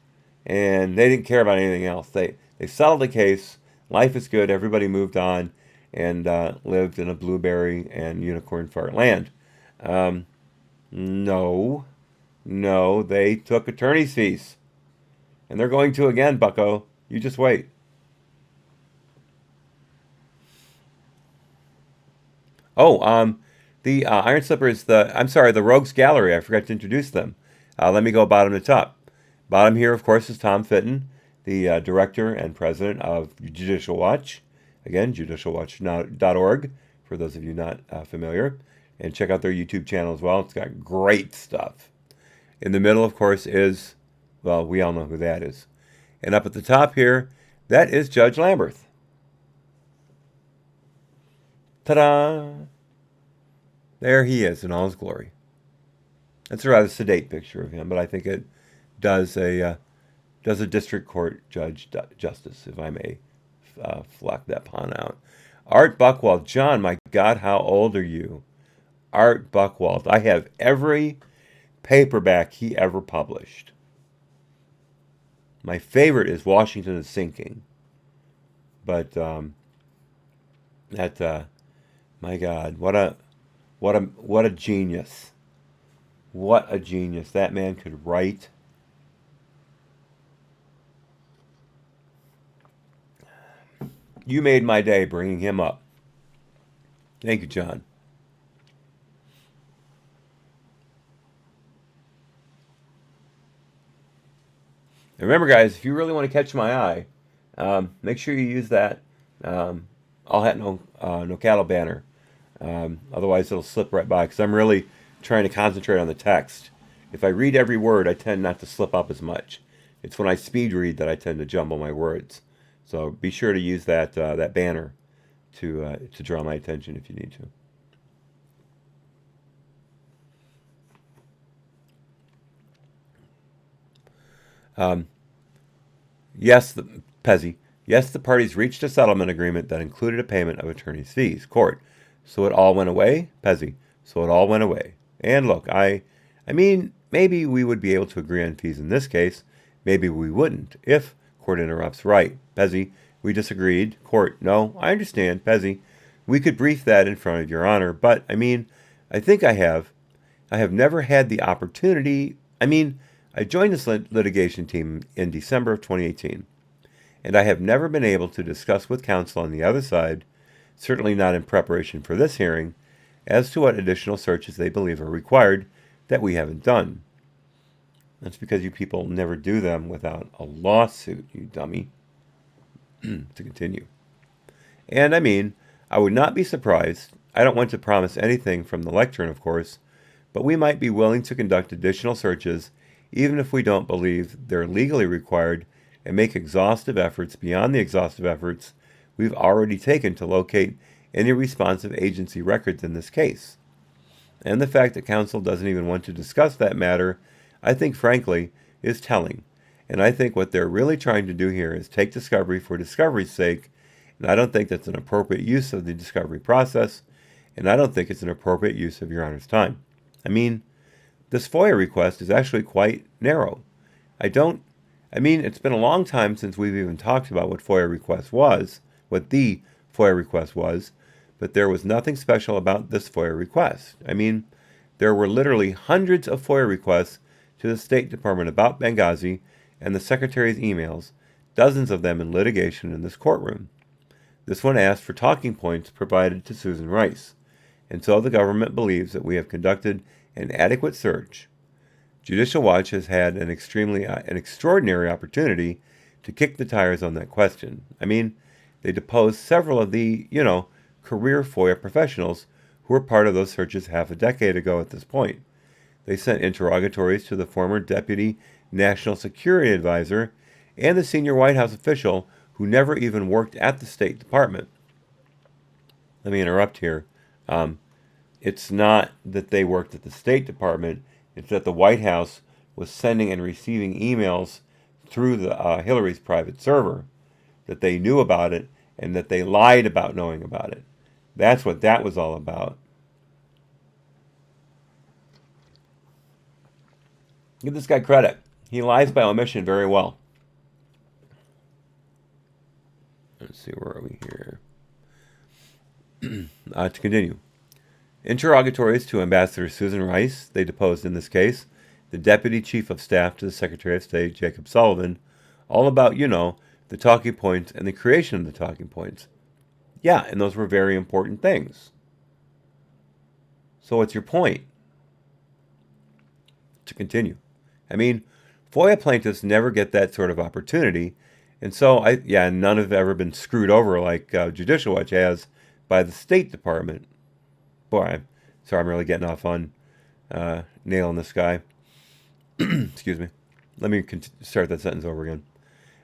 and they didn't care about anything else. They settled the case. Life is good. Everybody moved on and lived in a blueberry and unicorn fart land. No, they took attorney's fees. And they're going to again, bucko. You just wait. Oh, the Iron Slippers, the Rogues Gallery. I forgot to introduce them. Let me go bottom to top. Bottom here, of course, is Tom Fitton, the director and president of Judicial Watch. Again, judicialwatch.org, for those of you not familiar. And check out their YouTube channel as well. It's got great stuff. In the middle, of course, is, well, we all know who that is. And up at the top here, that is Judge Lamberth. Ta-da! There he is in all his glory. That's a rather sedate picture of him, but I think it does a district court judge justice, if I may fleck that pawn out. Art Buchwald. John, my God, how old are you? Art Buchwald. I have every paperback he ever published. My favorite is Washington is Sinking. But my God, what a genius. What a genius. That man could write. You made my day bringing him up. Thank you, John. And remember, guys, if you really want to catch my eye, make sure you use that I'll have no cattle banner. Otherwise, it'll slip right by because I'm really trying to concentrate on the text. If I read every word, I tend not to slip up as much. It's when I speed read that I tend to jumble my words. So be sure to use that banner to draw my attention if you need to. Yes, Pezzy. Yes, the parties reached a settlement agreement that included a payment of attorney's fees. Court. So it all went away? Pezzy. So it all went away. And look, I mean, maybe we would be able to agree on fees in this case. Maybe we wouldn't. If, court interrupts, right. Pezzy, we disagreed. Court, no, I understand. Pezzy, we could brief that in front of your honor, but, I mean, I think I have. I have never had the opportunity. I mean, I joined this litigation team in December of 2018, and I have never been able to discuss with counsel on the other side, certainly not in preparation for this hearing, as to what additional searches they believe are required that we haven't done. That's because you people never do them without a lawsuit, you dummy. To continue. And I mean, I would not be surprised. I don't want to promise anything from the lectern, of course, but we might be willing to conduct additional searches even if we don't believe they're legally required and make exhaustive efforts beyond the exhaustive efforts we've already taken to locate any responsive agency records in this case. And the fact that counsel doesn't even want to discuss that matter, I think, frankly, is telling. And I think what they're really trying to do here is take discovery for discovery's sake, and I don't think that's an appropriate use of the discovery process, and I don't think it's an appropriate use of Your Honor's time. I mean, this FOIA request is actually quite narrow. It's been a long time since we've even talked about what FOIA request was, what the FOIA request was, but there was nothing special about this FOIA request. I mean, there were literally hundreds of FOIA requests to the State Department about Benghazi and the Secretary's emails, dozens of them in litigation in this courtroom. This one asked for talking points provided to Susan Rice, and so the government believes that we have conducted an adequate search. Judicial Watch has had an extraordinary opportunity to kick the tires on that question. I mean, they deposed several of the, career FOIA professionals who were part of those searches half a decade ago at this point. They sent interrogatories to the former Deputy National Security Advisor and the senior White House official who never even worked at the State Department. Let me interrupt here. It's not that they worked at the State Department. It's that the White House was sending and receiving emails through the Hillary's private server, that they knew about it and that they lied about knowing about it. That's what that was all about. Give this guy credit. He lies by omission very well. Let's see, where are we here? To continue. Interrogatories to Ambassador Susan Rice, they deposed in this case, the Deputy Chief of Staff to the Secretary of State, Jacob Sullivan, all about, the talking points and the creation of the talking points. Yeah, and those were very important things. So what's your point? To continue. I mean, FOIA plaintiffs never get that sort of opportunity, and so, none have ever been screwed over like Judicial Watch has by the State Department. Boy, I'm really getting off on nailing this guy. Excuse me. Let me start that sentence over again.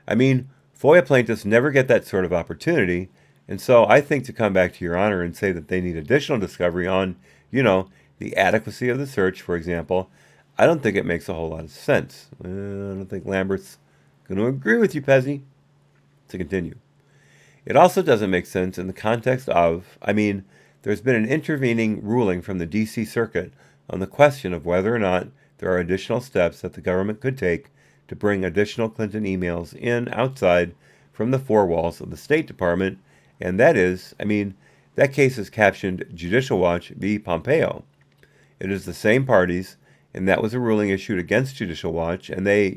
I mean, FOIA plaintiffs never get that sort of opportunity, and so I think to come back to Your Honor and say that they need additional discovery on, the adequacy of the search, for example, I don't think it makes a whole lot of sense. I don't think Lambert's going to agree with you, Pezzy. To continue. It also doesn't make sense in the context of, there's been an intervening ruling from the D.C. Circuit on the question of whether or not there are additional steps that the government could take to bring additional Clinton emails in outside from the four walls of the State Department, and that is, that case is captioned Judicial Watch v. Pompeo. It is the same parties, and that was a ruling issued against Judicial Watch, and they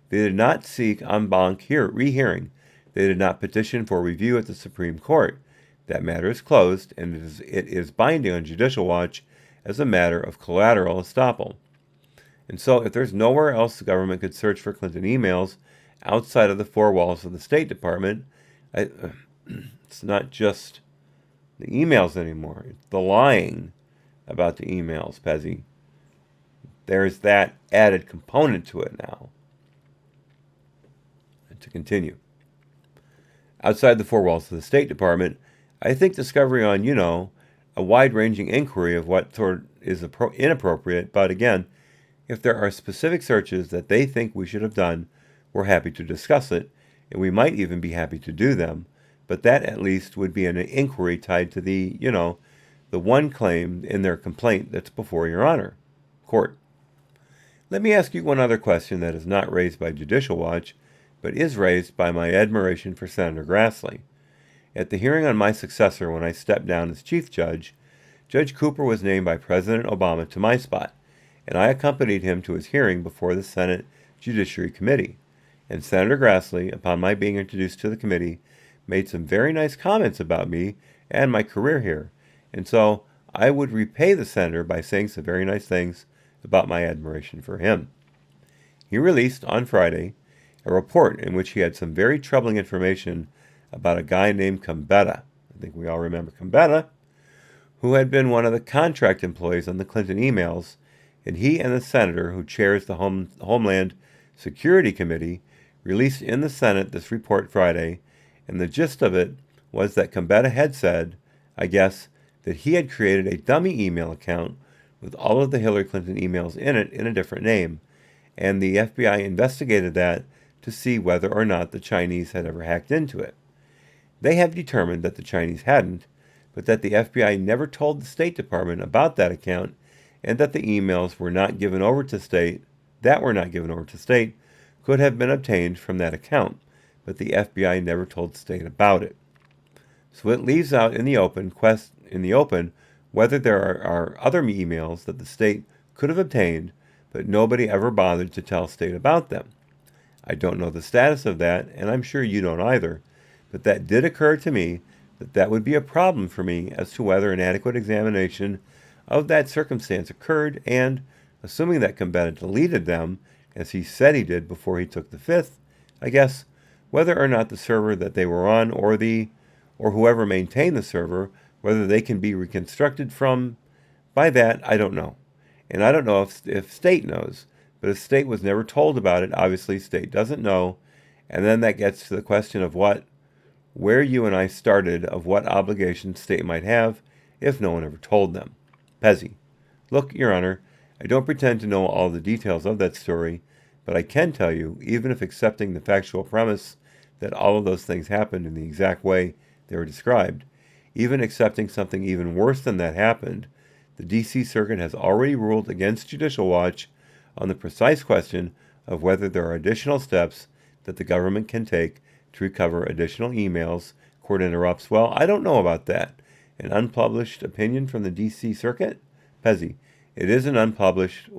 did not seek en banc rehearing. They did not petition for review at the Supreme Court. That matter is closed, and it is binding on Judicial Watch as a matter of collateral estoppel. And so if there's nowhere else the government could search for Clinton emails outside of the four walls of the State Department, it's not just the emails anymore. It's the lying about the emails, Pezzy. There's that added component to it now. And to continue. Outside the four walls of the State Department, I think discovery on, a wide-ranging inquiry of what sort is inappropriate, but again, if there are specific searches that they think we should have done, we're happy to discuss it, and we might even be happy to do them, but that at least would be an inquiry tied to the, the one claim in their complaint that's before Your Honor, court. Let me ask you one other question that is not raised by Judicial Watch, but is raised by my admiration for Senator Grassley. At the hearing on my successor when I stepped down as Chief Judge, Judge Cooper was named by President Obama to my spot, and I accompanied him to his hearing before the Senate Judiciary Committee. And Senator Grassley, upon my being introduced to the committee, made some very nice comments about me and my career here. And so I would repay the senator by saying some very nice things about my admiration for him. He released on Friday a report in which he had some very troubling information about a guy named Gambetta. I think we all remember Gambetta, who had been one of the contract employees on the Clinton emails, and he and the senator who chairs the Homeland Security Committee released in the Senate this report Friday, and the gist of it was that Gambetta had said, I guess, that he had created a dummy email account with all of the Hillary Clinton emails in it in a different name, and the FBI investigated that to see whether or not the Chinese had ever hacked into it. They have determined that the Chinese hadn't, but that the FBI never told the State Department about that account, and that the emails were not given over to State, could have been obtained from that account, but the FBI never told State about it. So it leaves out in the open whether there are other emails that the State could have obtained, but nobody ever bothered to tell State about them. I don't know the status of that, and I'm sure you don't either, but that did occur to me that would be a problem for me as to whether an adequate examination of that circumstance occurred, and, assuming that Gambetta deleted them, as he said he did before he took the fifth, I guess, whether or not the server that they were on or whoever maintained the server, whether they can be reconstructed from, by that, I don't know. And I don't know if State knows, but if State was never told about it, obviously State doesn't know, and then that gets to the question of where you and I started, of what obligations State might have if no one ever told them. Pezzy. Look, Your Honor, I don't pretend to know all the details of that story, but I can tell you, even if accepting the factual premise that all of those things happened in the exact way they were described, even accepting something even worse than that happened, the D.C. Circuit has already ruled against Judicial Watch on the precise question of whether there are additional steps that the government can take to recover additional emails. Court interrupts. Well, I don't know about that. An unpublished opinion from the D.C. Circuit? Pezzy. It is an unpublished,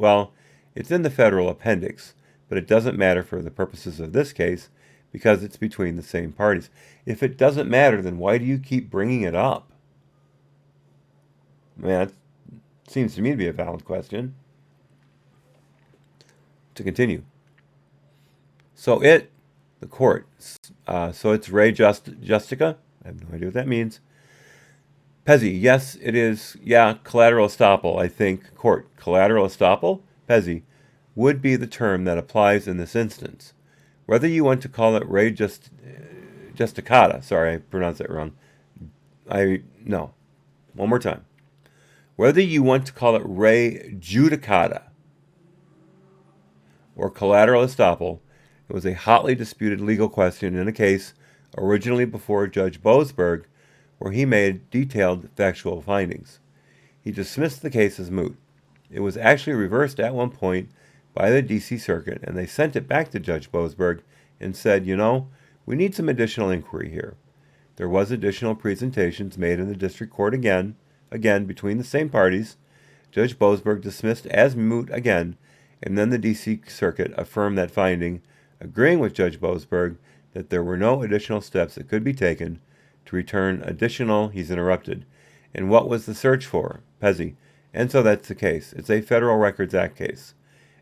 it's in the federal appendix, but it doesn't matter for the purposes of this case because it's between the same parties. If it doesn't matter, then why do you keep bringing it up? That seems to me to be a valid question. To continue. So it's Ray Justica. I have no idea what that means. Pezzy, yes, it is. Yeah, collateral estoppel, I think. Court, collateral estoppel, Pezzy, would be the term that applies in this instance. Whether you want to call it Ray Justicata, sorry, I pronounced that wrong. No. One more time. Whether you want to call it Ray Judicata or collateral estoppel, it was a hotly disputed legal question in a case originally before Judge Boasberg, where he made detailed factual findings. He dismissed the case as moot. It was actually reversed at one point by the D.C. Circuit, and they sent it back to Judge Boasberg and said, we need some additional inquiry here. There was additional presentations made in the district court again between the same parties. Judge Boasberg dismissed as moot again, and then the D.C. Circuit affirmed that finding, agreeing with Judge Boasberg that there were no additional steps that could be taken to return additional, he's interrupted. And what was the search for? Pezzy. And so that's the case. It's a Federal Records Act case.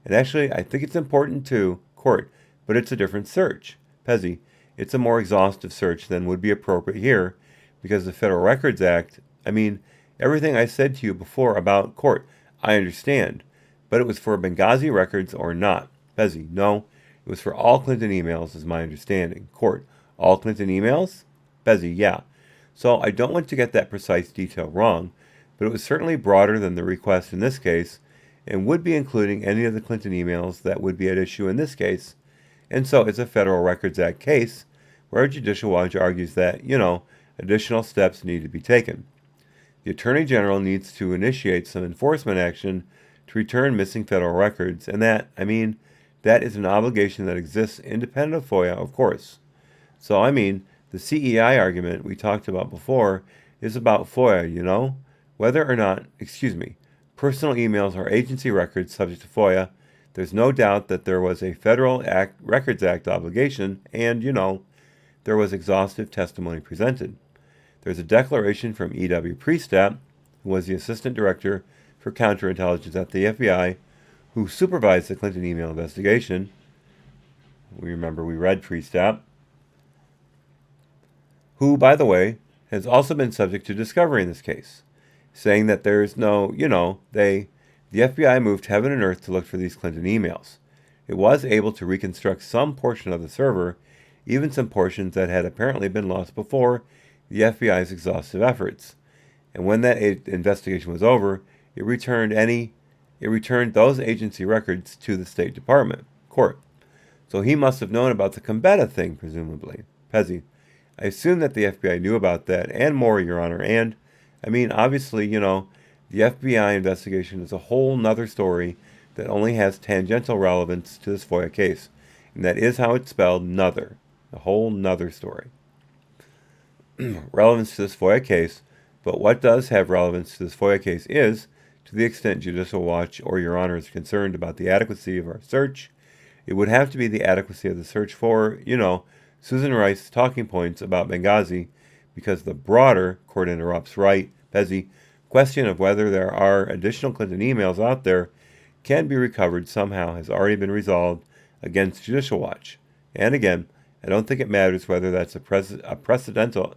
And actually, I think it's important to court, but it's a different search. Pezzy. It's a more exhaustive search than would be appropriate here, because the Federal Records Act, everything I said to you before about court, I understand, but it was for Benghazi records or not. Pezzy. No, it was for all Clinton emails, is my understanding. Court. All Clinton emails? Pezzy. Yeah. So I don't want to get that precise detail wrong, but it was certainly broader than the request in this case, and would be including any of the Clinton emails that would be at issue in this case. And so it's a Federal Records Act case where Judicial Watch argues that, additional steps need to be taken. The Attorney General needs to initiate some enforcement action to return missing federal records, and that is an obligation that exists independent of FOIA, of course. So, the CEI argument we talked about before is about FOIA, whether or not, personal emails are agency records subject to FOIA. There's no doubt that there was a Federal Records Act obligation, and, there was exhaustive testimony presented. There's a declaration from E.W. Priestap, who was the Assistant Director for Counterintelligence at the FBI, who supervised the Clinton email investigation. We remember we read Priestap, who, by the way, has also been subject to discovery in this case, saying that there's no, the FBI moved heaven and earth to look for these Clinton emails. It was able to reconstruct some portion of the server, even some portions that had apparently been lost before the FBI's exhaustive efforts. And when that investigation was over, it returned those agency records to the State Department court. So he must have known about the Combetta thing, presumably. Pezzy. I assume that the FBI knew about that and more, Your Honor. And, obviously, the FBI investigation is a whole nother story that only has tangential relevance to this FOIA case. And that is how it's spelled, nother. A whole nother story. Relevance to this FOIA case, but what does have relevance to this FOIA case is, to the extent Judicial Watch or Your Honor is concerned about the adequacy of our search, it would have to be the adequacy of the search for, Susan Rice's talking points about Benghazi, because the broader, court interrupts, right, Pezzy, question of whether there are additional Clinton emails out there can be recovered somehow has already been resolved against Judicial Watch. And again, I don't think it matters whether that's a precedential,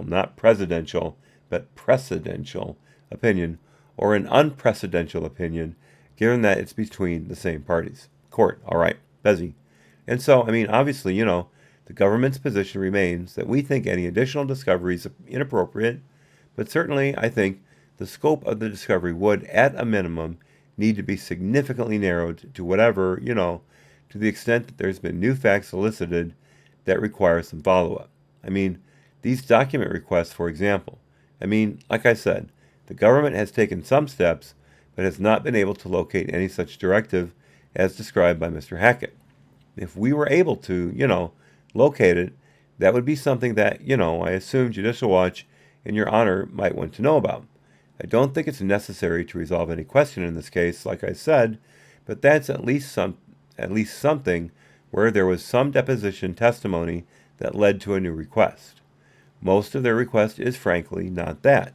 not presidential, but precedential opinion, or an unprecedented opinion, given that it's between the same parties. Court, all right, Pezzy. And so, obviously, the government's position remains that we think any additional discovery is inappropriate, but certainly I think the scope of the discovery would, at a minimum, need to be significantly narrowed to whatever, to the extent that there's been new facts elicited that require some follow-up. These document requests, for example, like I said, the government has taken some steps, but has not been able to locate any such directive as described by Mr. Hackett. If we were able to, locate it, that would be something that, I assume Judicial Watch and Your Honor might want to know about. I don't think it's necessary to resolve any question in this case, like I said, but that's at least something where there was some deposition testimony that led to a new request. Most of their request is frankly not that.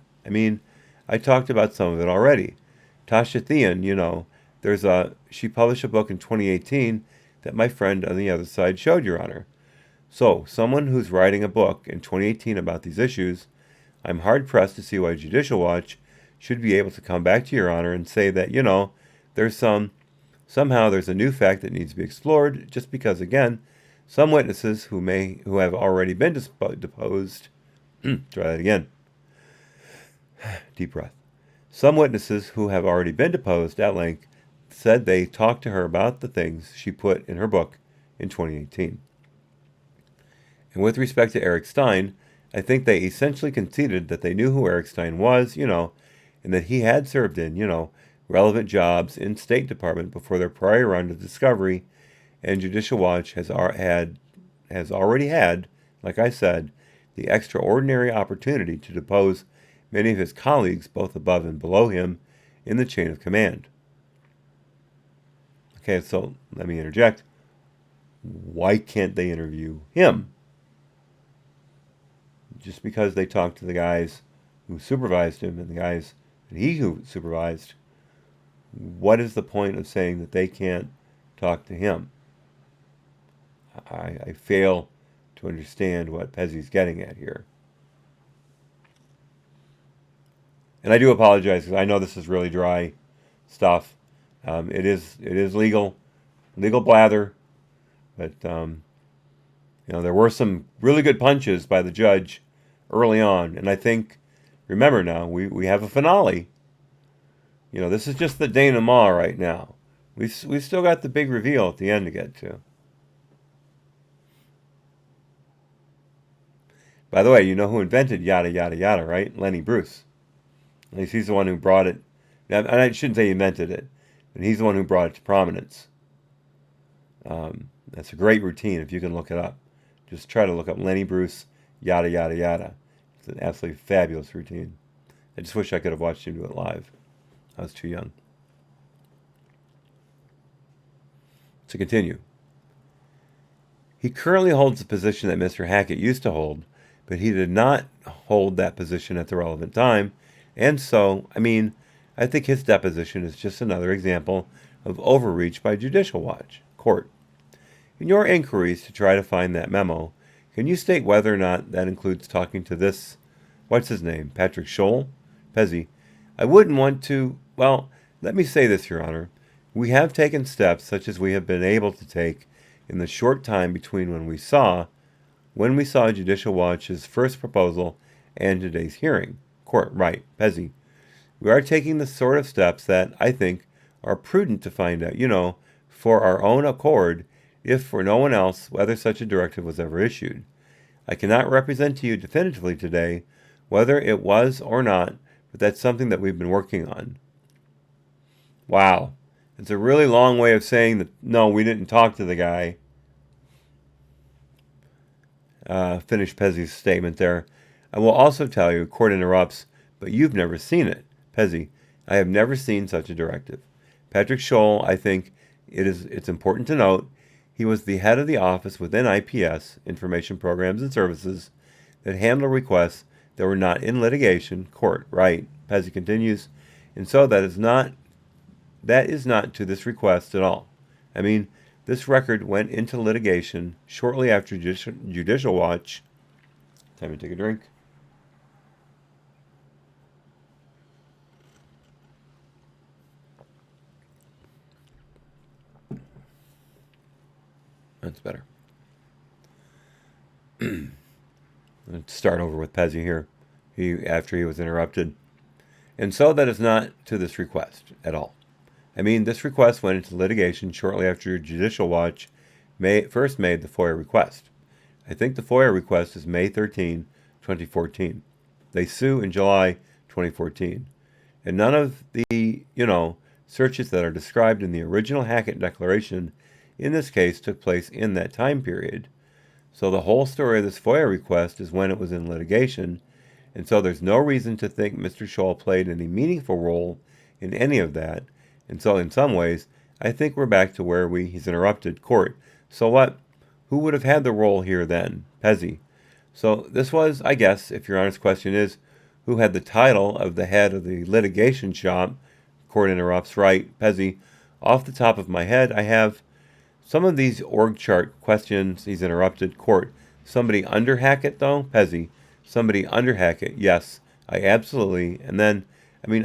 I talked about some of it already. Tasha Thean, she published a book in 2018 that my friend on the other side showed, Your Honor. So, someone who's writing a book in 2018 about these issues, I'm hard-pressed to see why Judicial Watch should be able to come back to Your Honor and say that, somehow there's a new fact that needs to be explored, just because, again, some witnesses who have already been deposed, try that again, deep breath. Some witnesses who have already been deposed at length said they talked to her about the things she put in her book in 2018. And with respect to Eric Stein, I think they essentially conceded that they knew who Eric Stein was, and that he had served in, relevant jobs in State Department before their prior round of discovery, and Judicial Watch has already had, like I said, the extraordinary opportunity to depose many of his colleagues, both above and below him, in the chain of command. Okay, so let me interject. Why can't they interview him? Just because they talked to the guys who supervised him and the guys that he who supervised, what is the point of saying that they can't talk to him? I fail to understand what Pezzi's getting at here. And I do apologize because I know this is really dry stuff. It is legal blather, but there were some really good punches by the judge early on, and I think, remember now, we have a finale. This is just the denouement right now. We've still got the big reveal at the end to get to. By the way, you know who invented yada yada yada, right? Lenny Bruce. At least he's the one who brought it. And I shouldn't say he invented it, but he's the one who brought it to prominence. That's a great routine if you can look it up. Just try to look up Lenny Bruce, yada yada yada. It's an absolutely fabulous routine. I just wish I could have watched him do it live. I was too young. To continue. He currently holds the position that Mr. Hackett used to hold, but he did not hold that position at the relevant time, and so, I think his deposition is just another example of overreach by Judicial Watch. Court. In your inquiries to try to find that memo, can you state whether or not that includes talking to this, what's his name, Patrick Scholl? Pezzi. I wouldn't want to, well, let me say this, Your Honor. We have taken steps such as we have been able to take in the short time between when we saw Judicial Watch's first proposal and today's hearing. Court. Right. Pezzi. We are taking the sort of steps that, I think, are prudent to find out, for our own accord, if for no one else, whether such a directive was ever issued. I cannot represent to you definitively today whether it was or not, but that's something that we've been working on. Wow. It's a really long way of saying that, no, we didn't talk to the guy. Finish Pezzi's statement there. I will also tell you, court interrupts, but you've never seen it. Pezzi. I have never seen such a directive. Patrick Scholl, I think it's important to note, he was the head of the office within IPS, Information Programs and Services, that handled requests that were not in litigation. Court. Right. Pezzi continues, and so that is not to this request at all. This record went into litigation shortly after Judicial Watch. Time to take a drink. That's better. Let's start over with Pezzi here. After he was interrupted. And so that is not to this request at all. This request went into litigation shortly after Judicial Watch first made the FOIA request. I think the FOIA request is May 13, 2014. They sue in July 2014. And none of the, searches that are described in the original Hackett Declaration in this case took place in that time period. So the whole story of this FOIA request is when it was in litigation, and so there's no reason to think Mr. Scholl played any meaningful role in any of that. And so in some ways, I think we're back to where he's interrupted. Court. So what? Who would have had the role here then? Pezzi. So this was, I guess, if your honest question is, who had the title of the head of the litigation shop? Court interrupts. Right. Pezzi. Off the top of my head, I have some of these org chart questions. He's interrupted. Court. Somebody under Hackett, though? Pezzi. Somebody under Hackett. Yes, I absolutely. And then,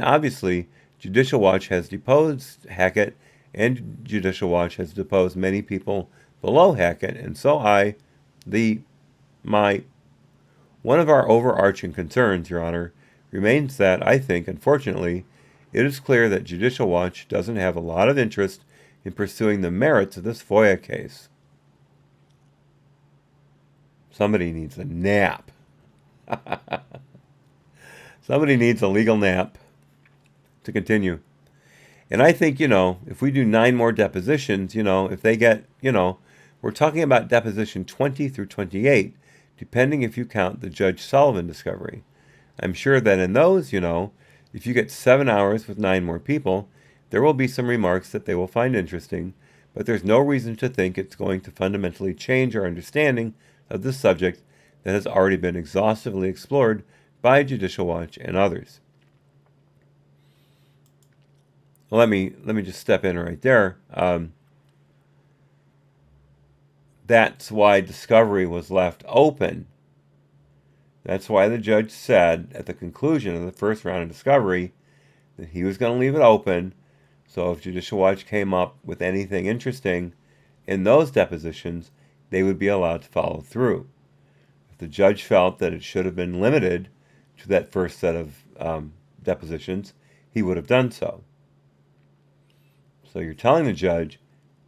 obviously, Judicial Watch has deposed Hackett, and Judicial Watch has deposed many people below Hackett, and so one of our overarching concerns, Your Honor, remains that I think, unfortunately, it is clear that Judicial Watch doesn't have a lot of interest in pursuing the merits of this FOIA case. Somebody needs a nap. Somebody needs a legal nap to continue. And I think, if we do 9 more depositions, if they get, we're talking about deposition 20 through 28, depending if you count the Judge Sullivan discovery. I'm sure that in those, if you get 7 hours with 9 more people, there will be some remarks that they will find interesting, but there's no reason to think it's going to fundamentally change our understanding of this subject that has already been exhaustively explored by Judicial Watch and others. Well, let me just step in right there. That's why discovery was left open. That's why the judge said at the conclusion of the first round of discovery that he was going to leave it open. So if Judicial Watch came up with anything interesting in those depositions, they would be allowed to follow through. If the judge felt that it should have been limited to that first set of depositions, he would have done so. So you're telling the judge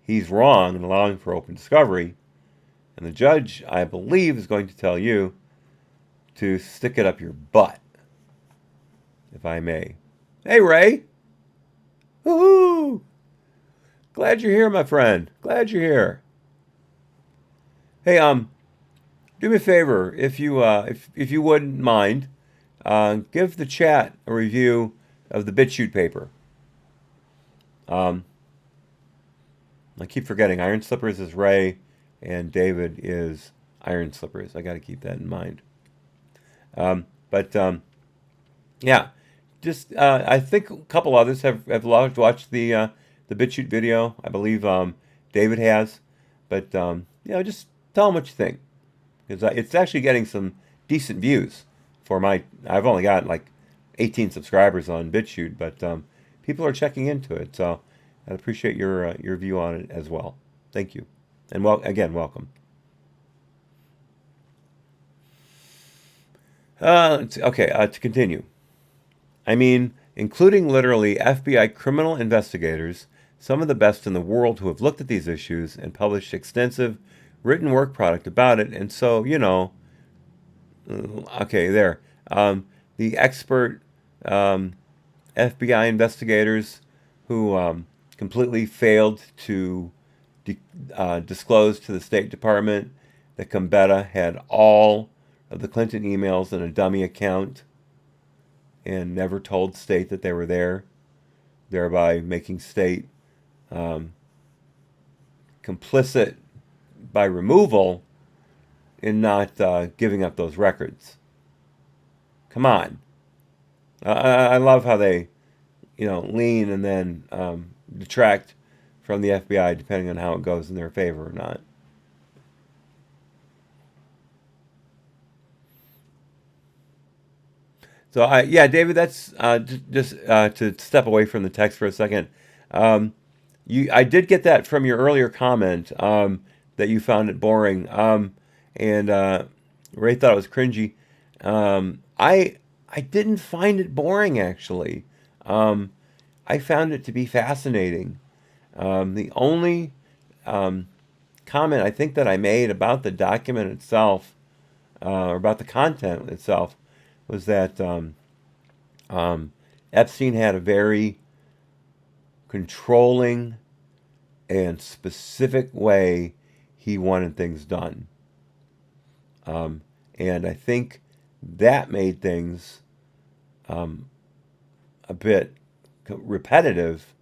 he's wrong in allowing for open discovery, and the judge, I believe, is going to tell you to stick it up your butt, if I may. Hey, Ray. Woohoo! Glad you're here, my friend. Glad you're here. Hey, do me a favor, if you wouldn't mind, give the chat a review of the BitChute paper. I keep forgetting Iron Slippers is Ray, and David is Iron Slippers. I got to keep that in mind. Yeah, just I think a couple others have watched the BitChute video. I believe David has, but just tell them what you think, because it's actually getting some decent views for my. I've only got like 18 subscribers on BitChute, but people are checking into it, so I'd appreciate your view on it as well. Thank you, and again, welcome. To continue. I mean, including literally FBI criminal investigators, some of the best in the world who have looked at these issues and published extensive written work product about it. And so, the expert FBI investigators who completely failed to disclose to the State Department that Gambetta had all of the Clinton emails in a dummy account and never told State that they were there, thereby making State complicit by removal in not giving up those records. Come on. I love how they, lean and then detract from the FBI depending on how it goes in their favor or not. So, David, that's just to step away from the text for a second. I did get that from your earlier comment that you found it boring, and Ray thought it was cringy. I didn't find it boring, actually. I found it to be fascinating. The only comment I think that I made about the document itself, or about the content itself, was that Epstein had a very controlling and specific way he wanted things done. And I think that made things a bit repetitive,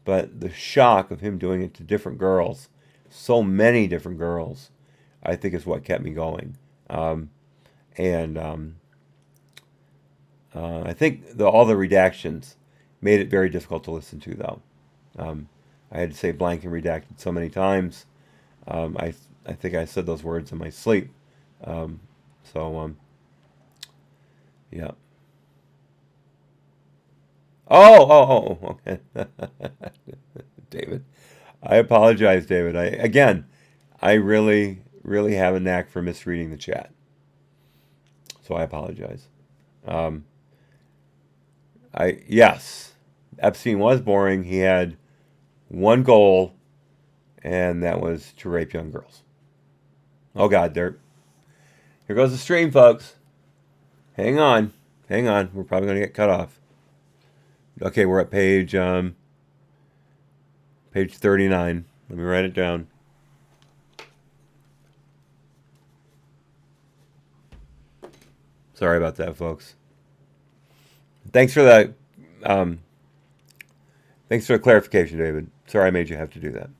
but the shock of him doing it to different girls, so many different girls, I think is what kept me going. I think all the redactions made it very difficult to listen to, though. I had to say blank and redacted so many times. I think I said those words in my sleep. Yeah. Okay. David. I apologize, David. I really, really have a knack for misreading the chat. So I apologize. Yes, Epstein was boring. He had one goal, and that was to rape young girls. Oh God, Here goes the stream, folks. Hang on. Hang on. We're probably going to get cut off. Okay, we're at page 39. Let me write it down. Sorry about that, folks. Thanks for the clarification, David. Sorry I made you have to do that.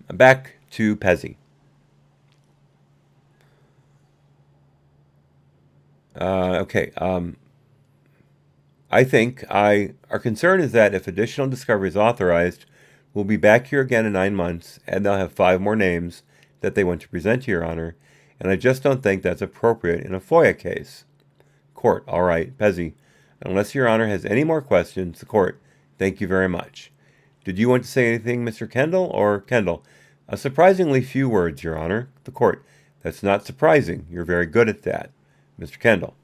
Back to Pezzi. Okay. I think our concern is that if additional discovery is authorized, we'll be back here again in 9 months, and they'll have 5 more names that they want to present to Your Honor, and I just don't think that's appropriate in a FOIA case. Court, all right, Pezzi. Unless Your Honor has any more questions, the court, thank you very much. Did you want to say anything, Mr. Kendall or Kendall? Surprisingly few words, Your Honor. The court, that's not surprising. You're very good at that. Mr. Kendall.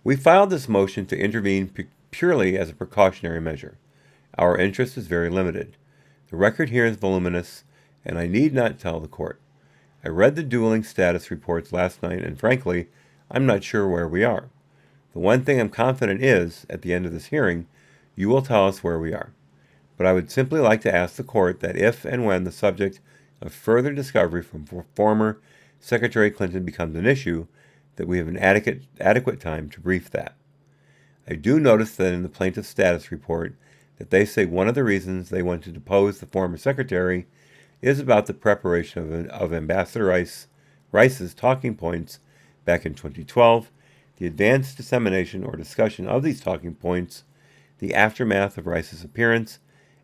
We filed this motion to intervene purely as a precautionary measure. Our interest is very limited. The record here is voluminous, and I need not tell the court. I read the dueling status reports last night, and frankly, I'm not sure where we are. The one thing I'm confident is, at the end of this hearing, you will tell us where we are. But I would simply like to ask the court that if and when the subject of further discovery from former Secretary Clinton becomes an issue, that we have an adequate time to brief that. I do notice that in the plaintiff's status report that they say one of the reasons they want to depose the former secretary is about the preparation of Ambassador Rice's talking points back in 2012, the advanced dissemination or discussion of these talking points, the aftermath of Rice's appearance,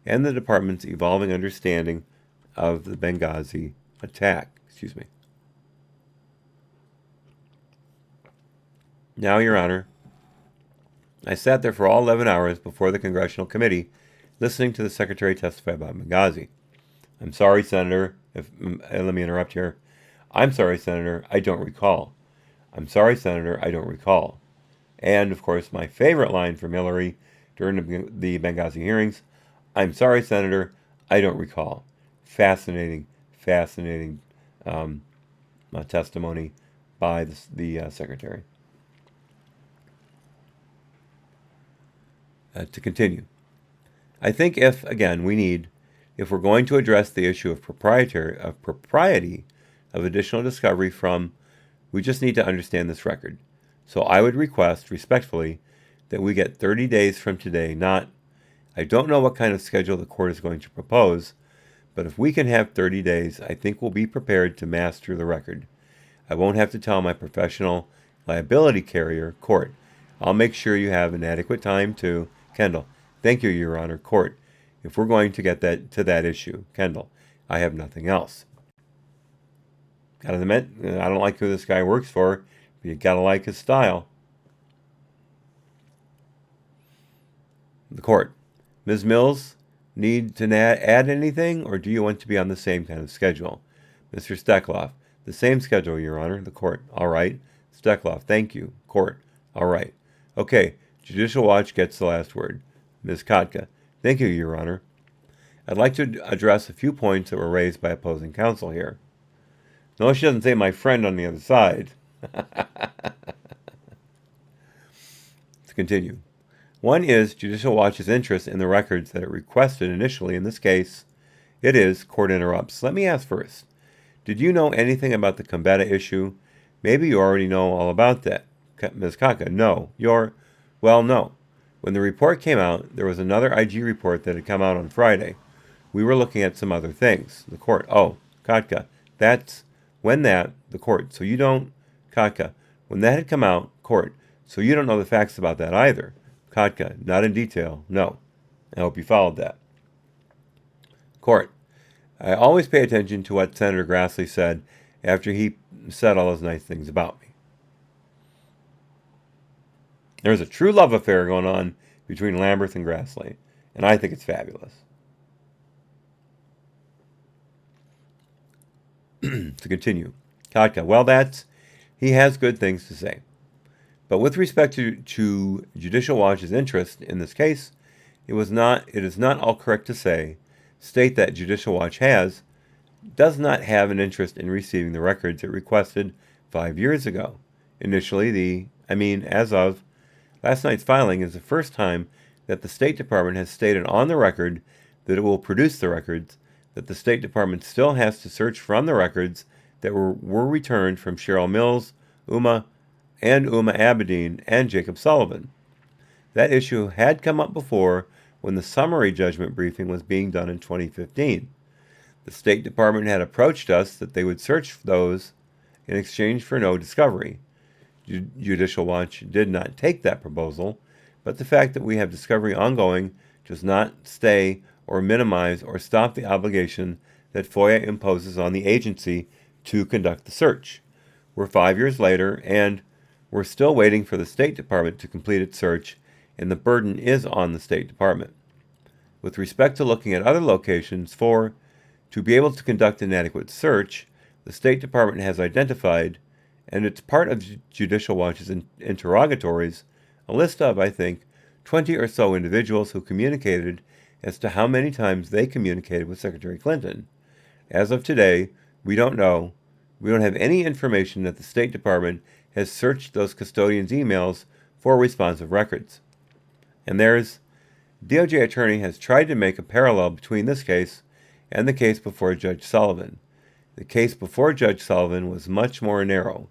and the department's evolving understanding of the Benghazi attack. Now, Your Honor, I sat there for all 11 hours before the Congressional Committee listening to the Secretary testify about Benghazi. I'm sorry, Senator, let me interrupt here. I'm sorry, Senator, I don't recall. I'm sorry, Senator, I don't recall. And, of course, my favorite line from Hillary during the Benghazi hearings, I'm sorry, Senator, I don't recall. Fascinating testimony by the Secretary. To continue. I think if we're going to address the issue of propriety of additional discovery we just need to understand this record. So I would request, respectfully, that we get 30 days from today, I don't know what kind of schedule the court is going to propose, but if we can have 30 days, I think we'll be prepared to master the record. I won't have to tell my professional liability carrier, court. I'll make sure you have an adequate time to Kendall. Thank you, Your Honor. Court. If we're going to get to that issue, Kendall, I have nothing else. Gotta admit, I don't like who this guy works for, but you gotta like his style. The court. Ms. Mills, need to add anything, or do you want to be on the same kind of schedule? Mr. Steckloff. The same schedule, Your Honor. The court. All right. Steckloff. Thank you. Court. All right. Okay. Judicial Watch gets the last word. Ms. Kotka. Thank you, Your Honor. I'd like to address a few points that were raised by opposing counsel here. No, she doesn't say my friend on the other side. Let's continue. One is Judicial Watch's interest in the records that it requested initially in this case. It is, court interrupts. Let me ask first. Did you know anything about the Gambetta issue? Maybe you already know all about that. Ms. Kotka. No. No. When the report came out, there was another IG report that had come out on Friday. We were looking at some other things. The court. Oh, Kotka. The court. So you don't, Kotka. When that had come out, court. So you don't know the facts about that either. Kotka. Not in detail. No. I hope you followed that. Court. I always pay attention to what Senator Grassley said after he said all those nice things about me. There's a true love affair going on between Lamberth and Grassley, and I think it's fabulous. To continue. Kotka, well, he has good things to say. But with respect to Judicial Watch's interest in this case, it is not all correct to state that Judicial Watch has, does not have an interest in receiving the records it requested 5 years ago. Initially, as of last night's filing is the first time that the State Department has stated on the record that it will produce the records, that the State Department still has to search from the records that were returned from Cheryl Mills, Uma Abedin, and Jacob Sullivan. That issue had come up before when the summary judgment briefing was being done in 2015. The State Department had approached us that they would search those in exchange for no discovery. Judicial Watch did not take that proposal, but the fact that we have discovery ongoing does not stay or minimize or stop the obligation that FOIA imposes on the agency to conduct the search. We're 5 years later, and we're still waiting for the State Department to complete its search, and the burden is on the State Department. With respect to looking at other locations to be able to conduct an adequate search, the State Department has identified, and it's part of Judicial Watch's interrogatories, a list of, I think, 20 or so individuals who communicated as to how many times they communicated with Secretary Clinton. As of today, we don't know. We don't have any information that the State Department has searched those custodians' emails for responsive records. And DOJ attorney has tried to make a parallel between this case and the case before Judge Sullivan. The case before Judge Sullivan was much more narrow.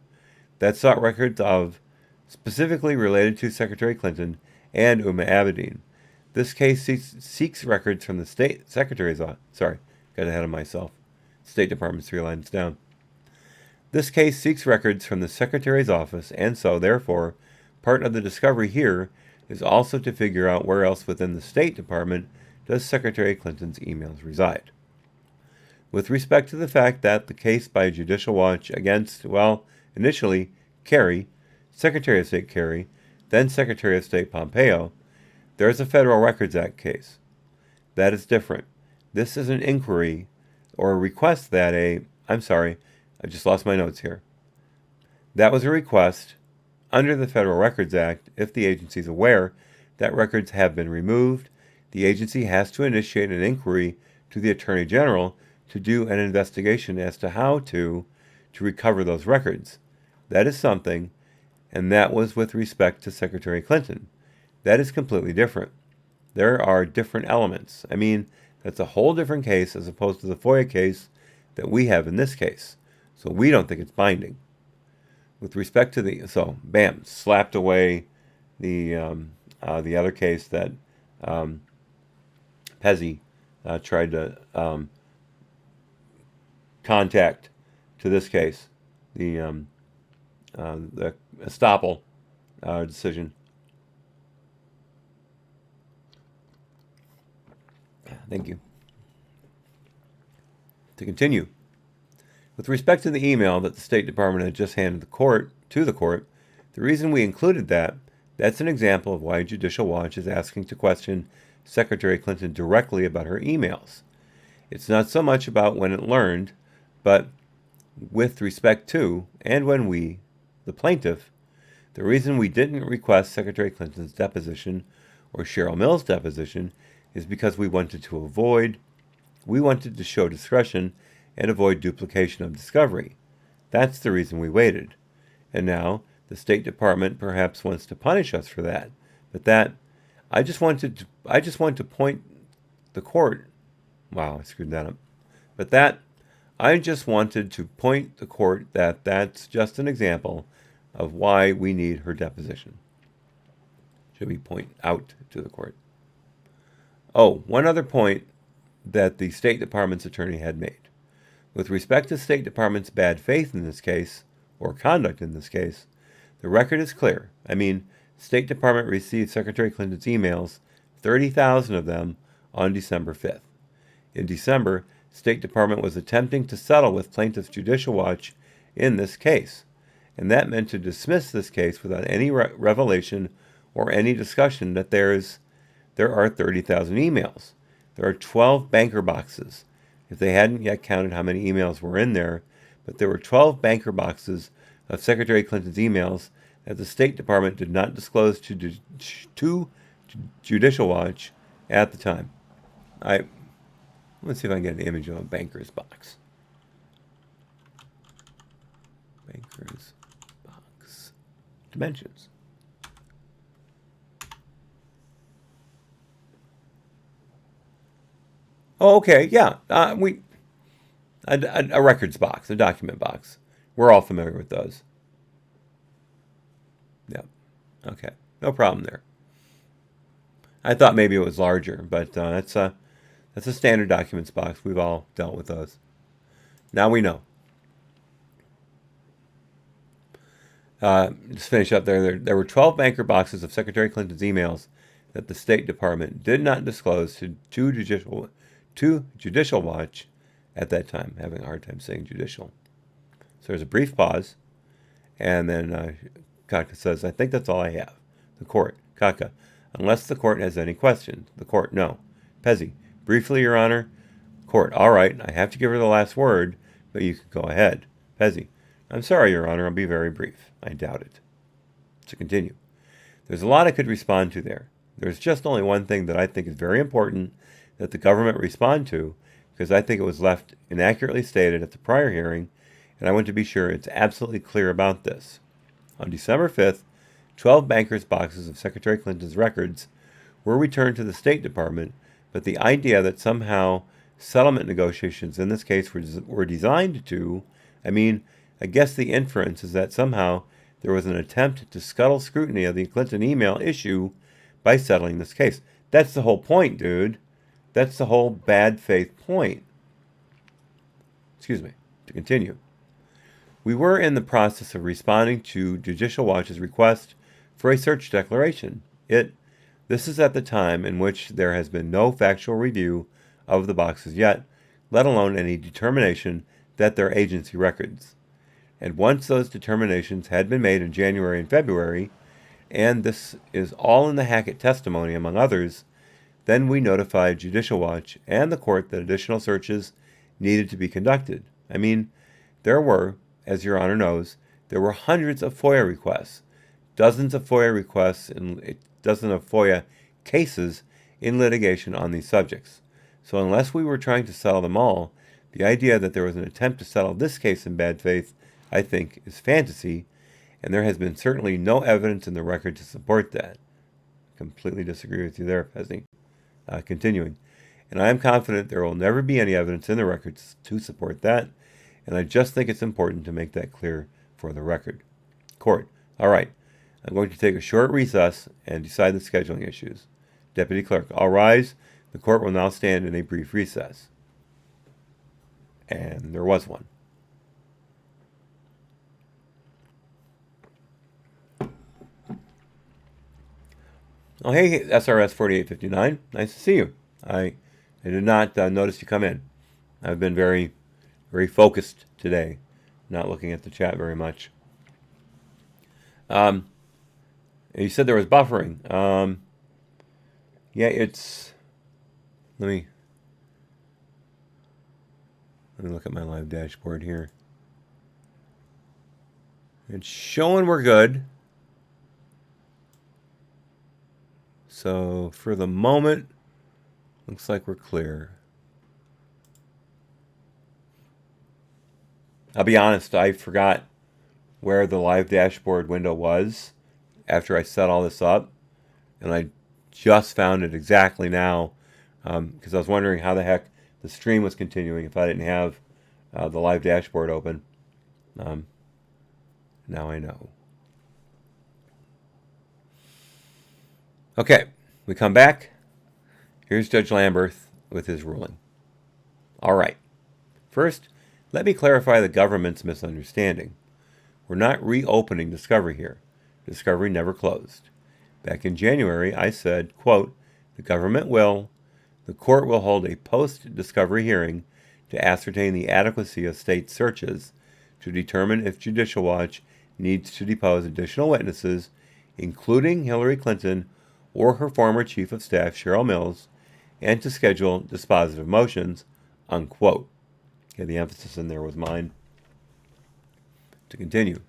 That sought records of specifically related to Secretary Clinton and Uma Abedin. This case seeks records from the State Secretary's office. Sorry, got ahead of myself. State Department's 3 lines down. This case seeks records from the Secretary's office, and so, therefore, part of the discovery here is also to figure out where else within the State Department does Secretary Clinton's emails reside. With respect to the fact that the case by Judicial Watch against, initially, Kerry, Secretary of State Kerry, then Secretary of State Pompeo, there is a Federal Records Act case. That is different. This is an inquiry or a request that I just lost my notes here. That was a request under the Federal Records Act. If the agency is aware that records have been removed, the agency has to initiate an inquiry to the Attorney General to do an investigation as to how to recover those records. That is something, and that was with respect to Secretary Clinton. That is completely different. There are different elements. That's a whole different case as opposed to the FOIA case that we have in this case. So we don't think it's binding. With respect to slapped away the other case that Pezzi tried to contact to this case, the estoppel decision. Thank you. To continue, with respect to the email that the State Department had just handed to the court, the reason we included that's an example of why Judicial Watch is asking to question Secretary Clinton directly about her emails. It's not so much about when it learned, but with respect to, and when we, the plaintiff, the reason we didn't request Secretary Clinton's deposition or Cheryl Mills' deposition is because we wanted to show discretion and avoid duplication of discovery. That's the reason we waited. And now the State Department perhaps wants to punish us for that. But I just want to point the court. Wow, I screwed that up. I just wanted to point the court that that's just an example of why we need her deposition. Should we point out to the court? Oh, one other point that the State Department's attorney had made. With respect to State Department's bad faith in this case, or conduct in this case, the record is clear. State Department received Secretary Clinton's emails, 30,000 of them, on December 5th. In December, State Department was attempting to settle with Plaintiff's Judicial Watch in this case, and that meant to dismiss this case without any revelation or any discussion that there are 30,000 emails. There are 12 banker boxes. If they hadn't yet counted how many emails were in there, but there were 12 banker boxes of Secretary Clinton's emails that the State Department did not disclose to Judicial Watch at the time. Let's see if I can get an image of a banker's box. Banker's box dimensions. Oh, okay, yeah. A records box, a document box. We're all familiar with those. Yep. Okay. No problem there. I thought maybe it was larger, but that's a standard documents box. We've all dealt with those. Now we know. Just finish up there. There were 12 banker boxes of Secretary Clinton's emails that the State Department did not disclose to Judicial Watch at that time. Having a hard time saying judicial. So there's a brief pause, and then Kaka says, "I think that's all I have." The court, Kaka, unless the court has any questions. The court, no. Pezzi, briefly, Your Honor. Court, all right. I have to give her the last word, but you can go ahead. Pezzi, I'm sorry, Your Honor. I'll be very brief. I doubt it. To continue. There's a lot I could respond to there. There's just only one thing that I think is very important that the government respond to, because I think it was left inaccurately stated at the prior hearing, and I want to be sure it's absolutely clear about this. On December 5th, 12 bankers' boxes of Secretary Clinton's records were returned to the State Department, but the idea that somehow settlement negotiations in this case were designed to, I guess the inference is that somehow there was an attempt to scuttle scrutiny of the Clinton email issue by settling this case. That's the whole point, dude. That's the whole bad faith point. Excuse me. To continue. We were in the process of responding to Judicial Watch's request for a search declaration. This is at the time in which there has been no factual review of the boxes yet, let alone any determination that they're agency records. And once those determinations had been made in January and February, and this is all in the Hackett testimony, among others, then we notified Judicial Watch and the court that additional searches needed to be conducted. There were, as Your Honor knows, there were hundreds of FOIA requests, dozens of FOIA requests, and dozens of FOIA cases in litigation on these subjects. So unless we were trying to settle them all, the idea that there was an attempt to settle this case in bad faith, I think, is fantasy, and there has been certainly no evidence in the record to support that. Completely disagree with you there, Pezzi. Continuing. And I am confident there will never be any evidence in the records to support that, and I just think it's important to make that clear for the record. Court. All right. I'm going to take a short recess and decide the scheduling issues. Deputy Clerk. All rise. The court will now stand in a brief recess. And there was one. Oh, hey, SRS 4859. Nice to see you. I did not notice you come in. I've been very, very focused today, not looking at the chat very much. You said there was buffering. Yeah, it's. Let me look at my live dashboard here. It's showing we're good. So for the moment, looks like we're clear. I'll be honest, I forgot where the live dashboard window was after I set all this up, and I just found it exactly now because I was wondering how the heck the stream was continuing if I didn't have the live dashboard open. Now I know. Okay, we come back. Here's Judge Lamberth with his ruling. All right. First, let me clarify the government's misunderstanding. We're not reopening discovery here. Discovery never closed. Back in January, I said, quote, the court will hold a post-discovery hearing to ascertain the adequacy of state searches to determine if Judicial Watch needs to depose additional witnesses, including Hillary Clinton or her former Chief of Staff, Cheryl Mills, and to schedule dispositive motions, unquote. Okay, the emphasis in there was mine. To continue.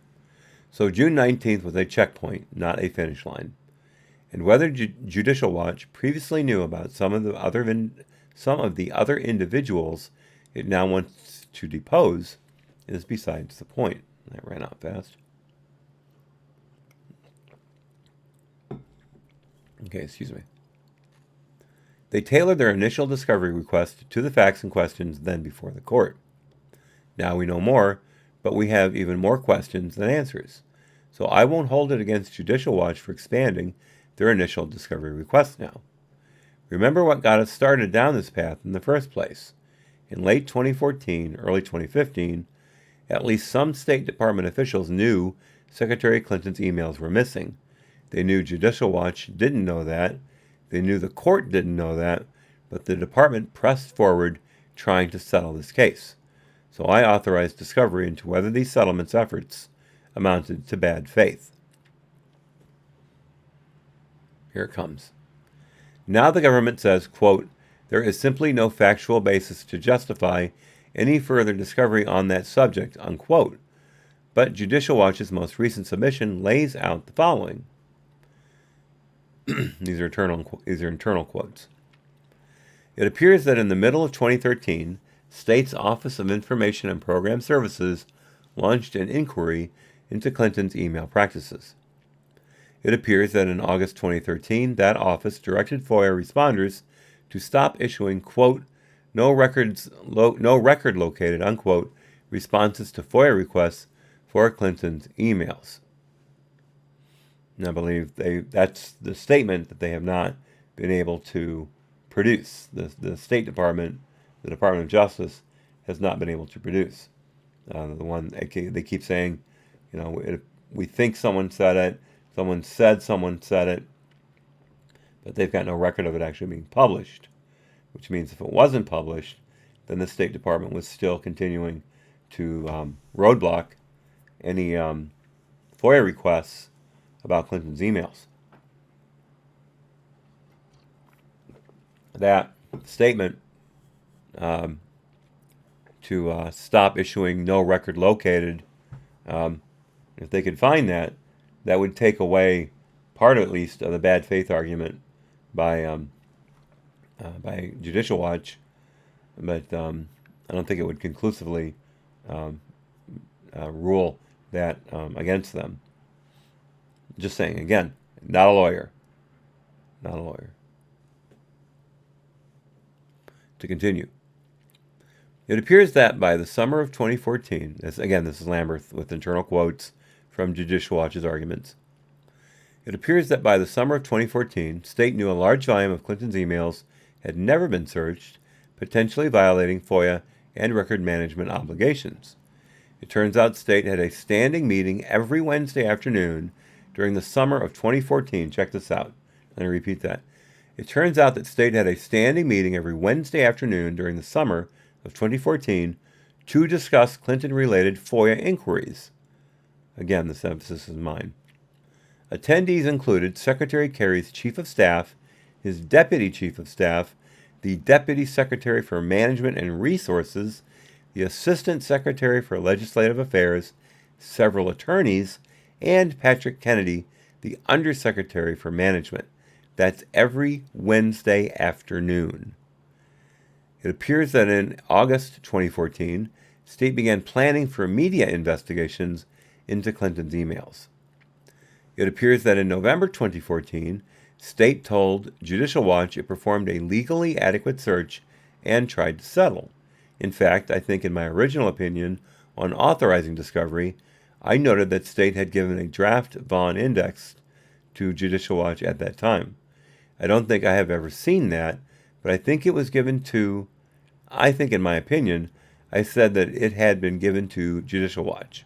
So June 19th was a checkpoint, not a finish line. And whether Judicial Watch previously knew about some of the other individuals it now wants to depose is besides the point. That ran out fast. Okay, excuse me. They tailored their initial discovery request to the facts and questions then before the court. Now we know more, but we have even more questions than answers. So I won't hold it against Judicial Watch for expanding their initial discovery request now. Remember what got us started down this path in the first place. In late 2014, early 2015, at least some State Department officials knew Secretary Clinton's emails were missing. They knew Judicial Watch didn't know that. They knew the court didn't know that, but the department pressed forward trying to settle this case. So I authorized discovery into whether these settlement efforts amounted to bad faith. Here it comes. Now the government says, quote, there is simply no factual basis to justify any further discovery on that subject, unquote. But Judicial Watch's most recent submission lays out the following. These are internal quotes. It appears that in the middle of 2013, State's Office of Information and Program Services launched an inquiry into Clinton's email practices. It appears that in August 2013, that office directed FOIA responders to stop issuing, quote, no record located, unquote, responses to FOIA requests for Clinton's emails. And I believe that's the statement that they have not been able to produce. The State Department, the Department of Justice, has not been able to produce. The one they keep saying, we think someone said it, someone said it, but they've got no record of it actually being published, which means if it wasn't published, then the State Department was still continuing to roadblock any FOIA requests about Clinton's emails. That statement to stop issuing no record located, if they could find that, that would take away part, at least, of the bad faith argument by Judicial Watch, but I don't think it would conclusively rule that against them. Just saying, again, not a lawyer. Not a lawyer. To continue. It appears that by the summer of 2014, this is Lamberth with internal quotes from Judicial Watch's arguments. It appears that by the summer of 2014, State knew a large volume of Clinton's emails had never been searched, potentially violating FOIA and record management obligations. It turns out State had a standing meeting every Wednesday afternoon during the summer of 2014. Check this out. Let me repeat that. It turns out that State had a standing meeting every Wednesday afternoon during the summer of 2014 to discuss Clinton-related FOIA inquiries. Again, this emphasis is mine. Attendees included Secretary Kerry's Chief of Staff, his Deputy Chief of Staff, the Deputy Secretary for Management and Resources, the Assistant Secretary for Legislative Affairs, several attorneys, and Patrick Kennedy, the Undersecretary for Management. That's every Wednesday afternoon. It appears that in August 2014, State began planning for media investigations into Clinton's emails. It appears that in November 2014, State told Judicial Watch it performed a legally adequate search and tried to settle. In fact, I think in my original opinion on authorizing discovery, I noted that State had given a draft Vaughn index to Judicial Watch at that time. I don't think I have ever seen that, but I think it was given to, in my opinion, I said that it had been given to Judicial Watch.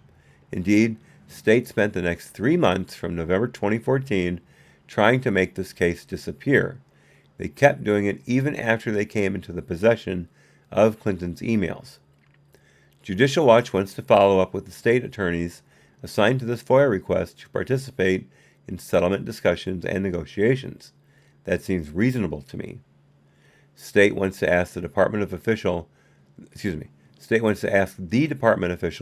Indeed, State spent the next 3 months from November 2014 trying to make this case disappear. They kept doing it even after they came into the possession of Clinton's emails. Judicial Watch wants to follow up with the state attorneys assigned to this FOIA request to participate in settlement discussions and negotiations. That seems reasonable to me. State wants to ask the department official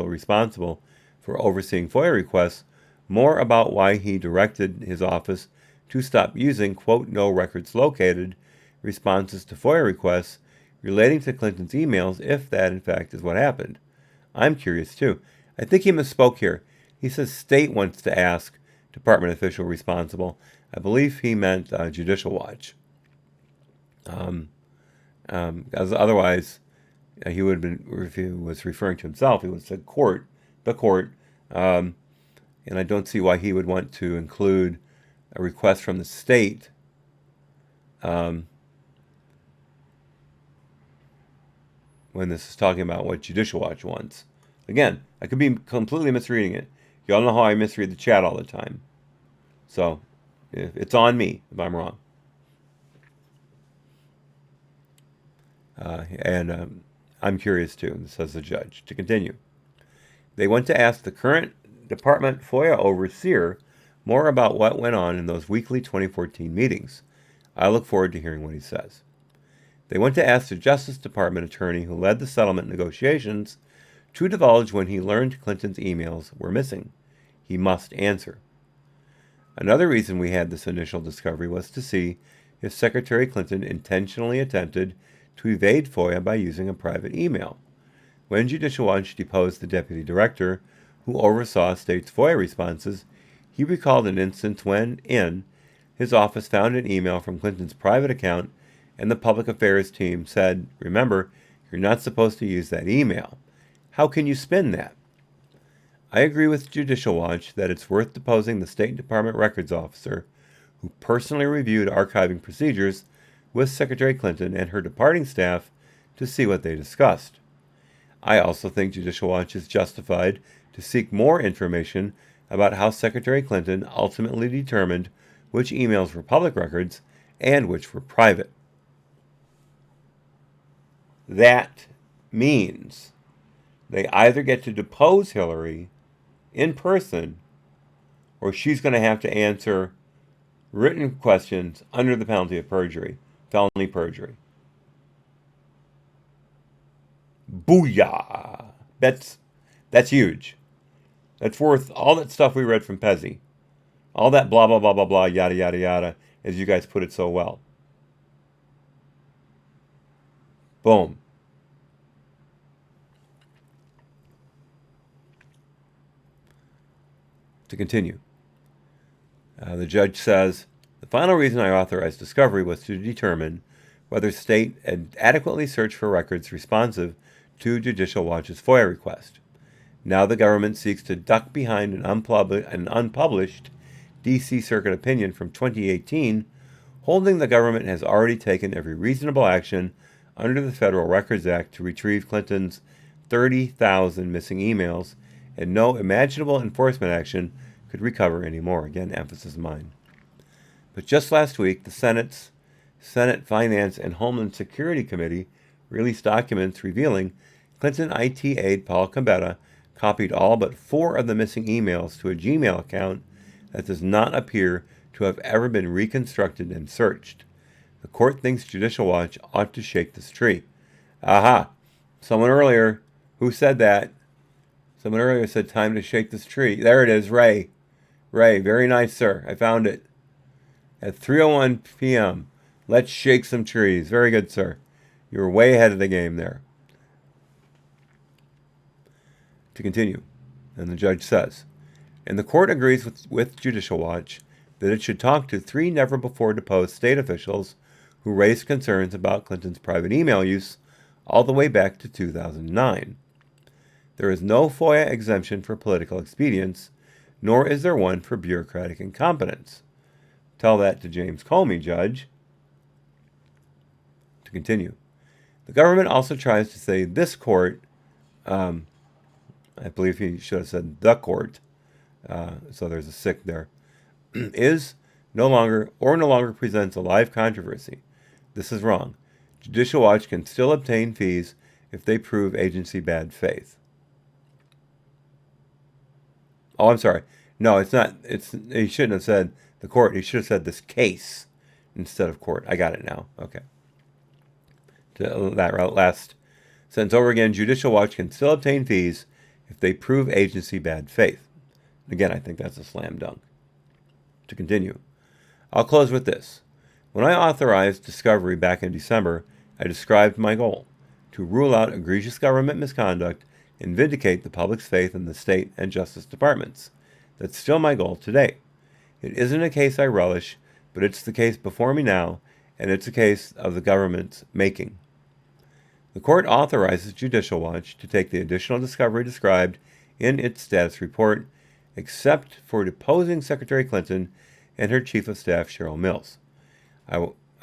responsible for overseeing FOIA requests more about why he directed his office to stop using, quote, no records located responses to FOIA requests relating to Clinton's emails, if that in fact is what happened. I'm curious too. I think he misspoke here. He says state wants to ask department official responsible. I believe he meant Judicial Watch. As otherwise, he would have been, if he was referring to himself, he would have said court, the court. And I don't see why he would want to include a request from the state when this is talking about what Judicial Watch wants. Again, I could be completely misreading it. Y'all know how I misread the chat all the time. So, it's on me if I'm wrong. I'm curious too, says the judge. To continue. They want to ask the current department FOIA overseer more about what went on in those weekly 2014 meetings. I look forward to hearing what he says. They want to ask the Justice Department attorney who led the settlement negotiations to divulge when he learned Clinton's emails were missing. He must answer. Another reason we had this initial discovery was to see if Secretary Clinton intentionally attempted to evade FOIA by using a private email. When Judicial Watch deposed the deputy director who oversaw state's FOIA responses, he recalled an instance when, his office found an email from Clinton's private account and the public affairs team said, "Remember, you're not supposed to use that email. How can you spin that?" I agree with Judicial Watch that it's worth deposing the State Department records officer who personally reviewed archiving procedures with Secretary Clinton and her departing staff to see what they discussed. I also think Judicial Watch is justified to seek more information about how Secretary Clinton ultimately determined which emails were public records and which were private. That means they either get to depose Hillary in person or she's going to have to answer written questions under the penalty of perjury. Felony perjury. Booyah! That's huge. That's worth all that stuff we read from Pezzi. All that blah, blah, blah, blah, blah, yada, yada, yada, as you guys put it so well. Boom. To continue. The judge says, the final reason I authorized discovery was to determine whether state had adequately searched for records responsive to Judicial Watch's FOIA request. Now the government seeks to duck behind an unpublished D.C. Circuit opinion from 2018, holding the government has already taken every reasonable action under the Federal Records Act to retrieve Clinton's 30,000 missing emails, and no imaginable enforcement action could recover any more. Again, emphasis mine. But just last week, the Senate Finance and Homeland Security Committee released documents revealing Clinton IT aide Paul Gambetta copied all but 4 of the missing emails to a Gmail account that does not appear to have ever been reconstructed and searched. The court thinks Judicial Watch ought to shake this tree. Aha! Someone earlier, who said that? Someone earlier said time to shake this tree. There it is, Ray. Ray, very nice, sir. I found it. At 3:01 p.m., let's shake some trees. Very good, sir. You were way ahead of the game there. To continue, and the judge says, and the court agrees with Judicial Watch that it should talk to 3 never-before-deposed state officials who raised concerns about Clinton's private email use all the way back to 2009. There is no FOIA exemption for political expedience, nor is there one for bureaucratic incompetence. Tell that to James Comey, Judge. To continue. The government also tries to say this court, I believe he should have said the court, so there's a sick there, is no longer presents a live controversy. This is wrong. Judicial Watch can still obtain fees if they prove agency bad faith. Oh, I'm sorry. No, it's not. He shouldn't have said the court. He should have said this case instead of court. I got it now. Okay. To that last sentence over again, Judicial Watch can still obtain fees if they prove agency bad faith. Again, I think that's a slam dunk. To continue. I'll close with this. When I authorized discovery back in December, I described my goal: to rule out egregious government misconduct and vindicate the public's faith in the state and justice departments. That's still my goal today. It isn't a case I relish, but it's the case before me now, and it's a case of the government's making. The court authorizes Judicial Watch to take the additional discovery described in its status report, except for deposing Secretary Clinton and her Chief of Staff, Cheryl Mills. I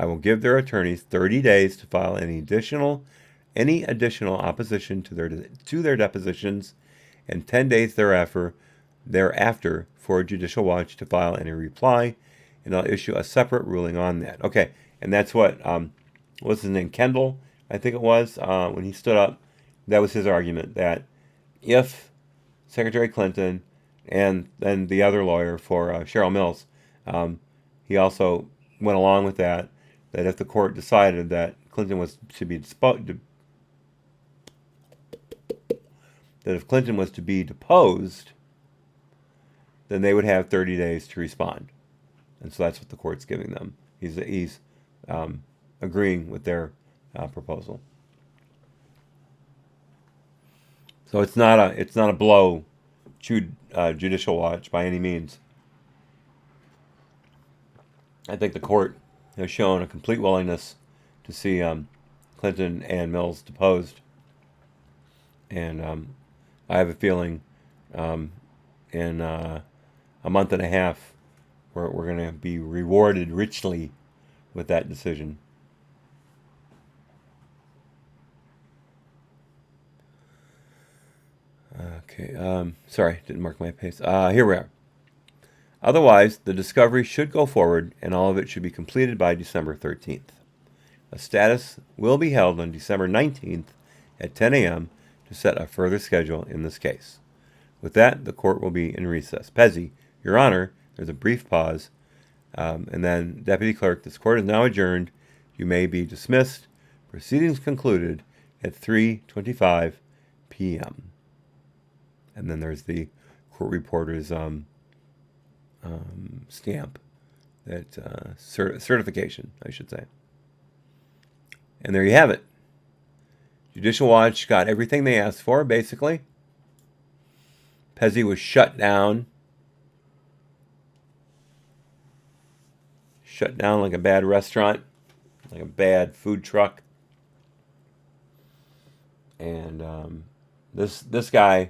will give their attorneys 30 days to file any additional opposition to their depositions, and 10 days thereafter for Judicial Watch to file any reply, and I'll issue a separate ruling on that. Okay, and that's what what's his name, Kendall, I think it was, when he stood up. That was his argument, that if Secretary Clinton and then the other lawyer for Cheryl Mills, he also went along with that if the court decided that Clinton was to be deposed, then they would have 30 days to respond. And so that's what the court's giving them. He's agreeing with their proposal. So it's not a blow to Judicial Watch by any means. I think the court has shown a complete willingness to see Clinton and Mills deposed, and I have a feeling in a month and a half we're going to be rewarded richly with that decision. Okay, sorry, didn't mark my pace. Here we are. Otherwise, the discovery should go forward, and all of it should be completed by December 13th. A status will be held on December 19th at 10 a.m. to set a further schedule in this case. With that, the court will be in recess. Pezzi, Your Honor, there's a brief pause, and then Deputy Clerk, this court is now adjourned. You may be dismissed. Proceedings concluded at 3:25 p.m. And then there's the court reporter's stamp, that certification, I should say. And there you have it. Judicial Watch got everything they asked for, basically. Pezzi was shut down. Shut down like a bad restaurant, like a bad food truck. And this guy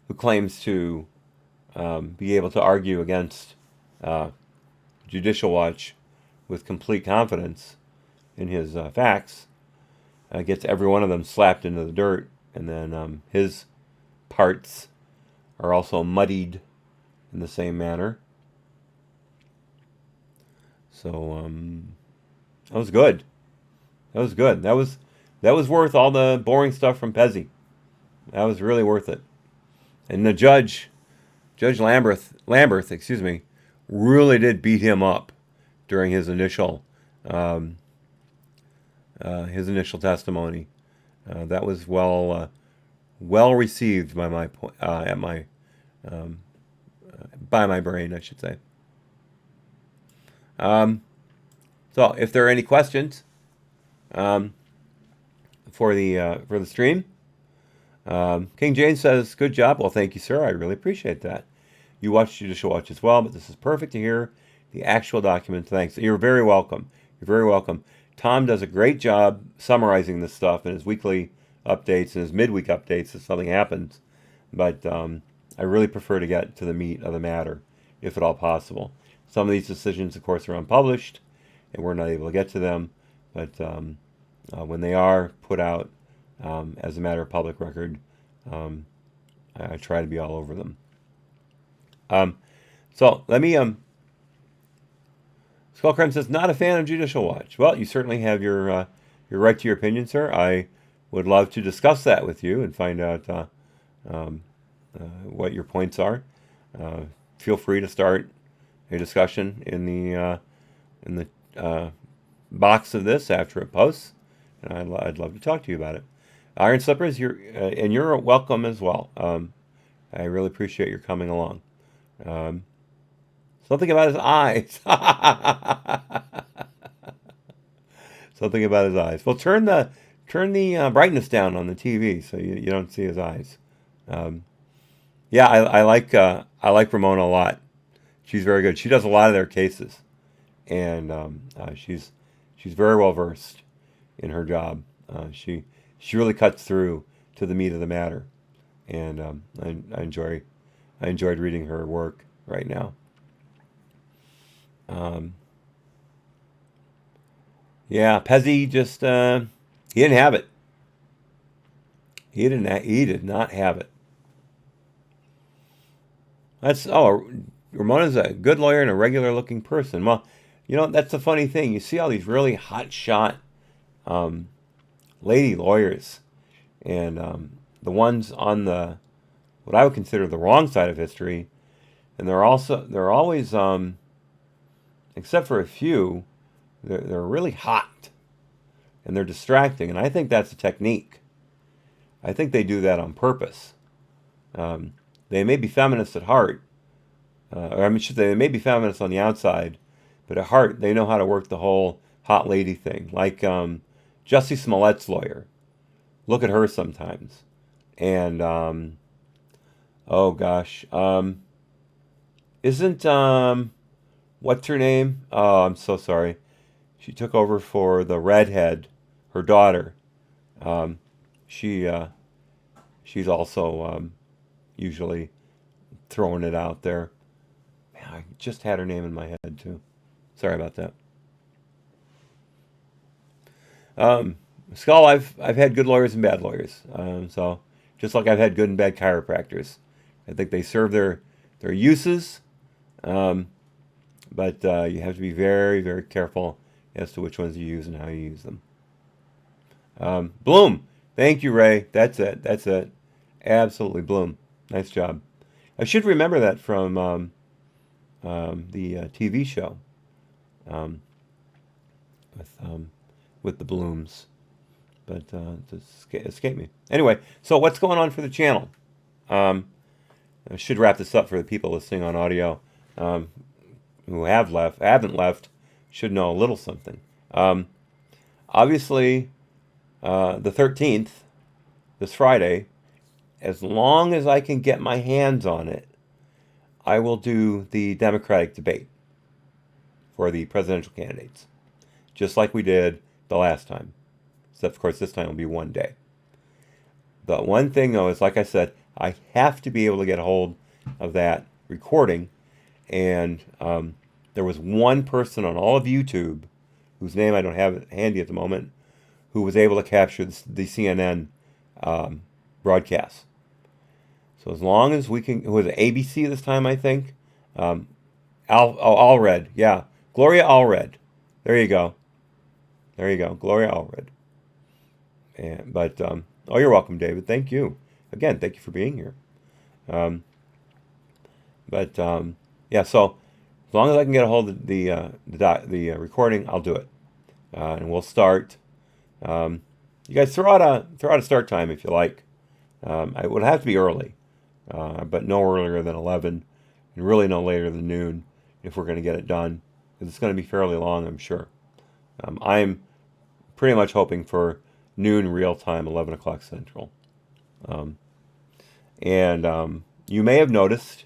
who claims to be able to argue against Judicial Watch with complete confidence in his facts, gets every one of them slapped into the dirt, and then his parts are also muddied in the same manner. So that was good. That was good. That was worth all the boring stuff from Pezzi. That was really worth it. And the Judge Lamberth, really did beat him up during his initial testimony. That was well received by my brain, I should say. So if there are any questions for the stream, King James says, "Good job." Well, thank you, sir. I really appreciate that. You watch Judicial Watch as well, but this is perfect to hear the actual document. Thanks. You're very welcome. You're very welcome. Tom does a great job summarizing this stuff in his weekly updates and his midweek updates if something happens. But I really prefer to get to the meat of the matter, if at all possible. Some of these decisions, of course, are unpublished, and we're not able to get to them. But when they are put out as a matter of public record, I try to be all over them. So let me. Skullcrime says, not a fan of Judicial Watch. Well, you certainly have your right to your opinion, sir. I would love to discuss that with you and find out what your points are. Feel free to start a discussion in the box of this after it posts, and I'd love to talk to you about it. Iron Slippers, you're welcome as well. I really appreciate your coming along. Something about his eyes. Something about his eyes. Well, turn the brightness down on the TV so you don't see his eyes. Yeah, I like Ramona a lot. She's very good. She does a lot of their cases, and she's very well versed in her job. She really cuts through to the meat of the matter, and I enjoyed reading her work right now. Um, yeah, Pezzi just he didn't have it. He did not have it. That's Ramona's a good lawyer and a regular looking person. Well, that's the funny thing. You see all these really hot shot um, lady lawyers, and the ones on the what I would consider the wrong side of history, and they're always except for a few, they're really hot and they're distracting, and I think that's a technique. I think they do that on purpose. Um, they may be feminists at heart, or I mean, should they may be feminists on the outside, but at heart they know how to work the whole hot lady thing. Like Jussie Smollett's lawyer. Look at her sometimes, and oh gosh, isn't what's her name? Oh, I'm so sorry. She took over for the redhead, her daughter. Um, she she's also usually throwing it out there. Man, I just had her name in my head too. Sorry about that. Um, Skull, I've had good lawyers and bad lawyers. So just like I've had good and bad chiropractors, I think they serve their uses, um, but you have to be very very careful as to which ones you use and how you use them. Bloom, thank you, Ray. That's it. That's it. Absolutely, Bloom. Nice job. I should remember that from the TV show um, with with the Blooms, but it escaped me. Anyway, so what's going on for the channel? Um, I should wrap this up for the people listening on audio um, who haven't left, should know a little something. Um, Obviously, the 13th, this Friday, as long as I can get my hands on it, I will do the Democratic debate for the presidential candidates, just like we did the last time. Except, of course, this time will be one day. The one thing, though, is like I said, I have to be able to get a hold of that recording. And there was one person on all of YouTube, whose name I don't have handy at the moment, who was able to capture the CNN broadcast. So as long as we can, who was it, ABC this time, I think? Um, Allred, yeah. Gloria Allred. There you go. There you go. Gloria Allred. But oh, you're welcome, David. Thank you. Again, thank you for being here. Um, but yeah, so as long as I can get a hold of the recording, I'll do it, and we'll start. You guys throw out a start time if you like. It would have to be early, but no earlier than 11, and really no later than noon if we're going to get it done. 'Cause it's going to be fairly long, I'm sure. I'm pretty much hoping for noon real time, 11 o'clock Central. Um, and you may have noticed,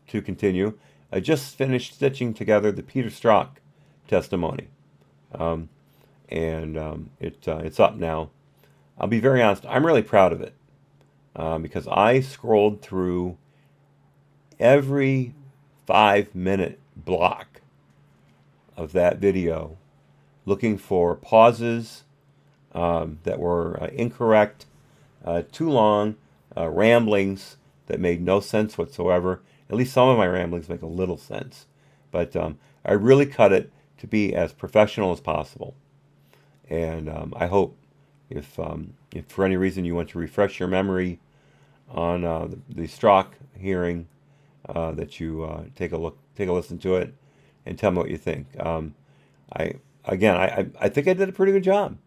to continue, I just finished stitching together the Peter Strzok testimony. Um, and it's up now. I'll be very honest, I'm really proud of it because I scrolled through every 5-minute block of that video looking for pauses that were incorrect, too long, ramblings that made no sense whatsoever. At least some of my ramblings make a little sense. But I really cut it to be as professional as possible. And I hope if for any reason you want to refresh your memory on the Strzok hearing, that you take a listen to it, and tell me what you think. I I think I did a pretty good job.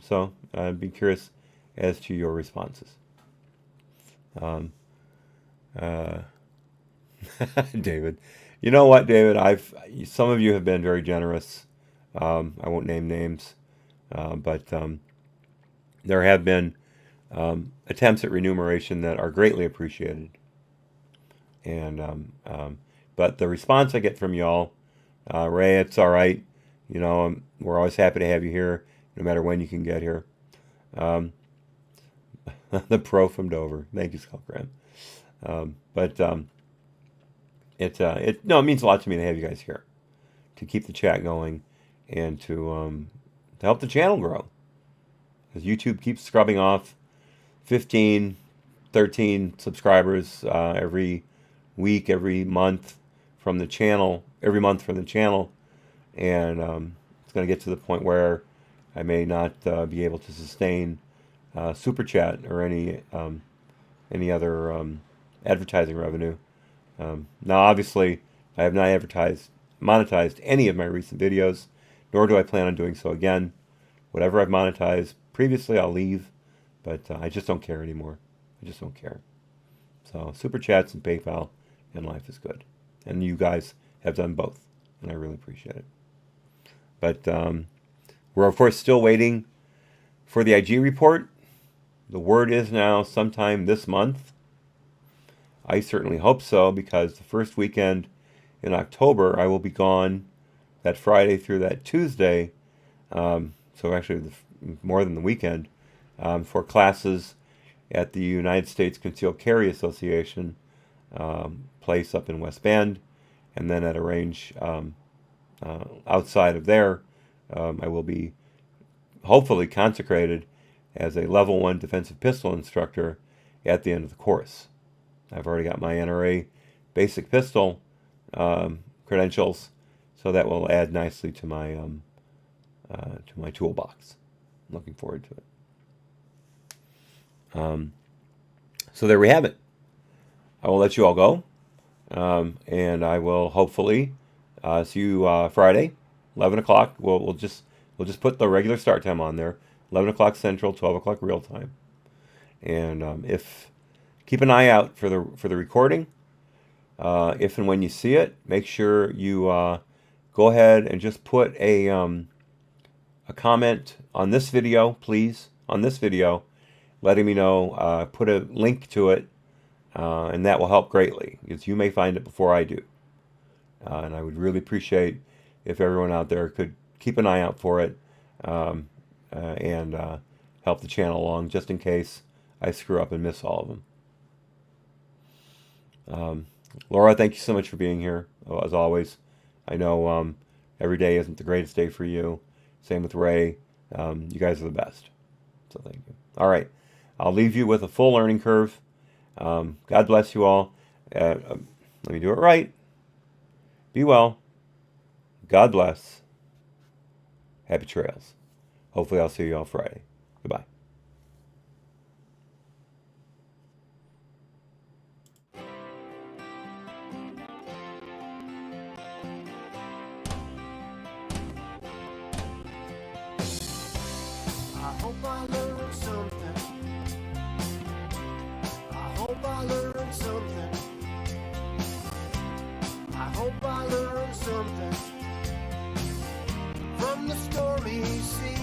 So I'd be curious as to your responses. Um, uh, David, you know what, David? Some of you have been very generous. I won't name names, but there have been attempts at remuneration that are greatly appreciated. And but the response I get from y'all, Ray, it's all right. You know, we're always happy to have you here, no matter when you can get here. The pro from Dover, thank you, Skullcram. It means a lot to me to have you guys here, to keep the chat going, and to help the channel grow. Because YouTube keeps scrubbing off 15, 13 subscribers every week, every month from the channel, and it's going to get to the point where I may not be able to sustain super chat or any other advertising revenue. Now, obviously, I have not monetized any of my recent videos, nor do I plan on doing so again. Whatever I've monetized previously, I'll leave, but I just don't care anymore. I just don't care. So, super chats and PayPal, and life is good. And you guys have done both, and I really appreciate it. But we're, of course, still waiting for the IG report. The word is now sometime this month. I certainly hope so, because the first weekend in October, I will be gone that Friday through that Tuesday. So actually, more than the weekend, for classes at the United States Concealed Carry Association place up in West Bend, and then at a range outside of there, I will be hopefully consecrated as a level 1 defensive pistol instructor at the end of the course. I've already got my NRA basic pistol credentials, so that will add nicely to my toolbox. I'm looking forward to it. So there we have it. I will let you all go, and I will hopefully see you Friday, 11 o'clock. We'll just put the regular start time on there, 11 o'clock Central, 12 o'clock real time. And keep an eye out for the recording. If and when you see it, make sure you go ahead and just put a comment on this video, please, on this video, letting me know, put a link to it, and that will help greatly, because you may find it before I do. And I would really appreciate if everyone out there could keep an eye out for it, and help the channel along, just in case I screw up and miss all of them. Laura, thank you so much for being here, as always. I know every day isn't the greatest day for you. Same with Ray. You guys are the best. So thank you. All right. I'll leave you with a full learning curve. God bless you all. Let me do it right. Be well. God bless. Happy trails. Hopefully I'll see you all Friday. Goodbye. I hope I learned something. I hope I learned something. I hope I learned something from the stormy seas,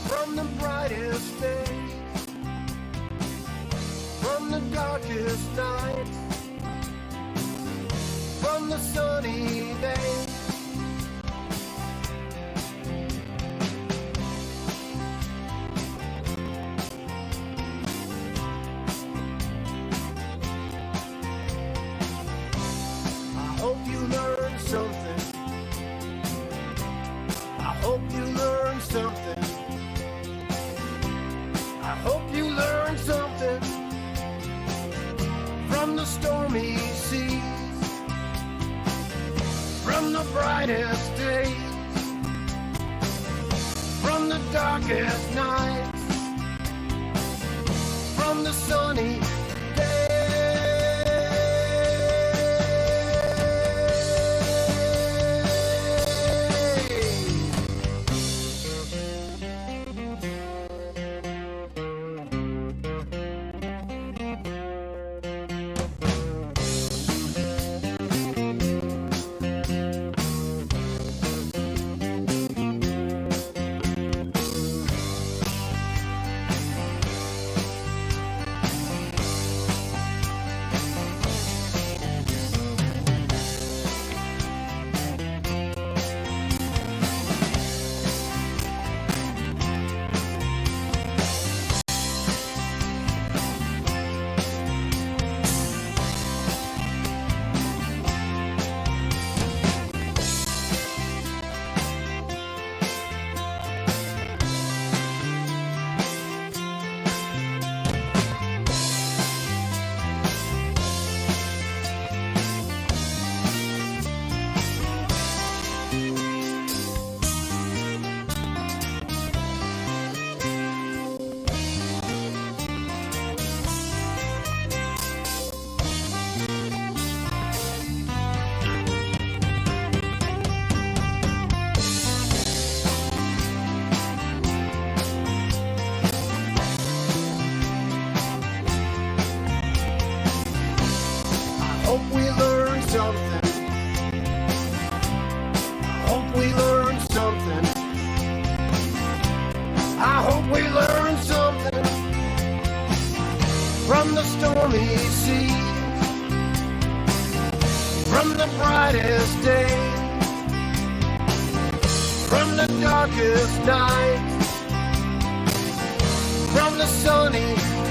from the brightest days, from the darkest nights, from the sunny days. I hope you learned something. I hope you learned something. I hope you learned something from the stormy seas, from the brightest days, from the darkest nights, from the sunny hope we learned something. I hope we learned something. I hope we learned something from the stormy sea, from the brightest day, from the darkest night, from the sunny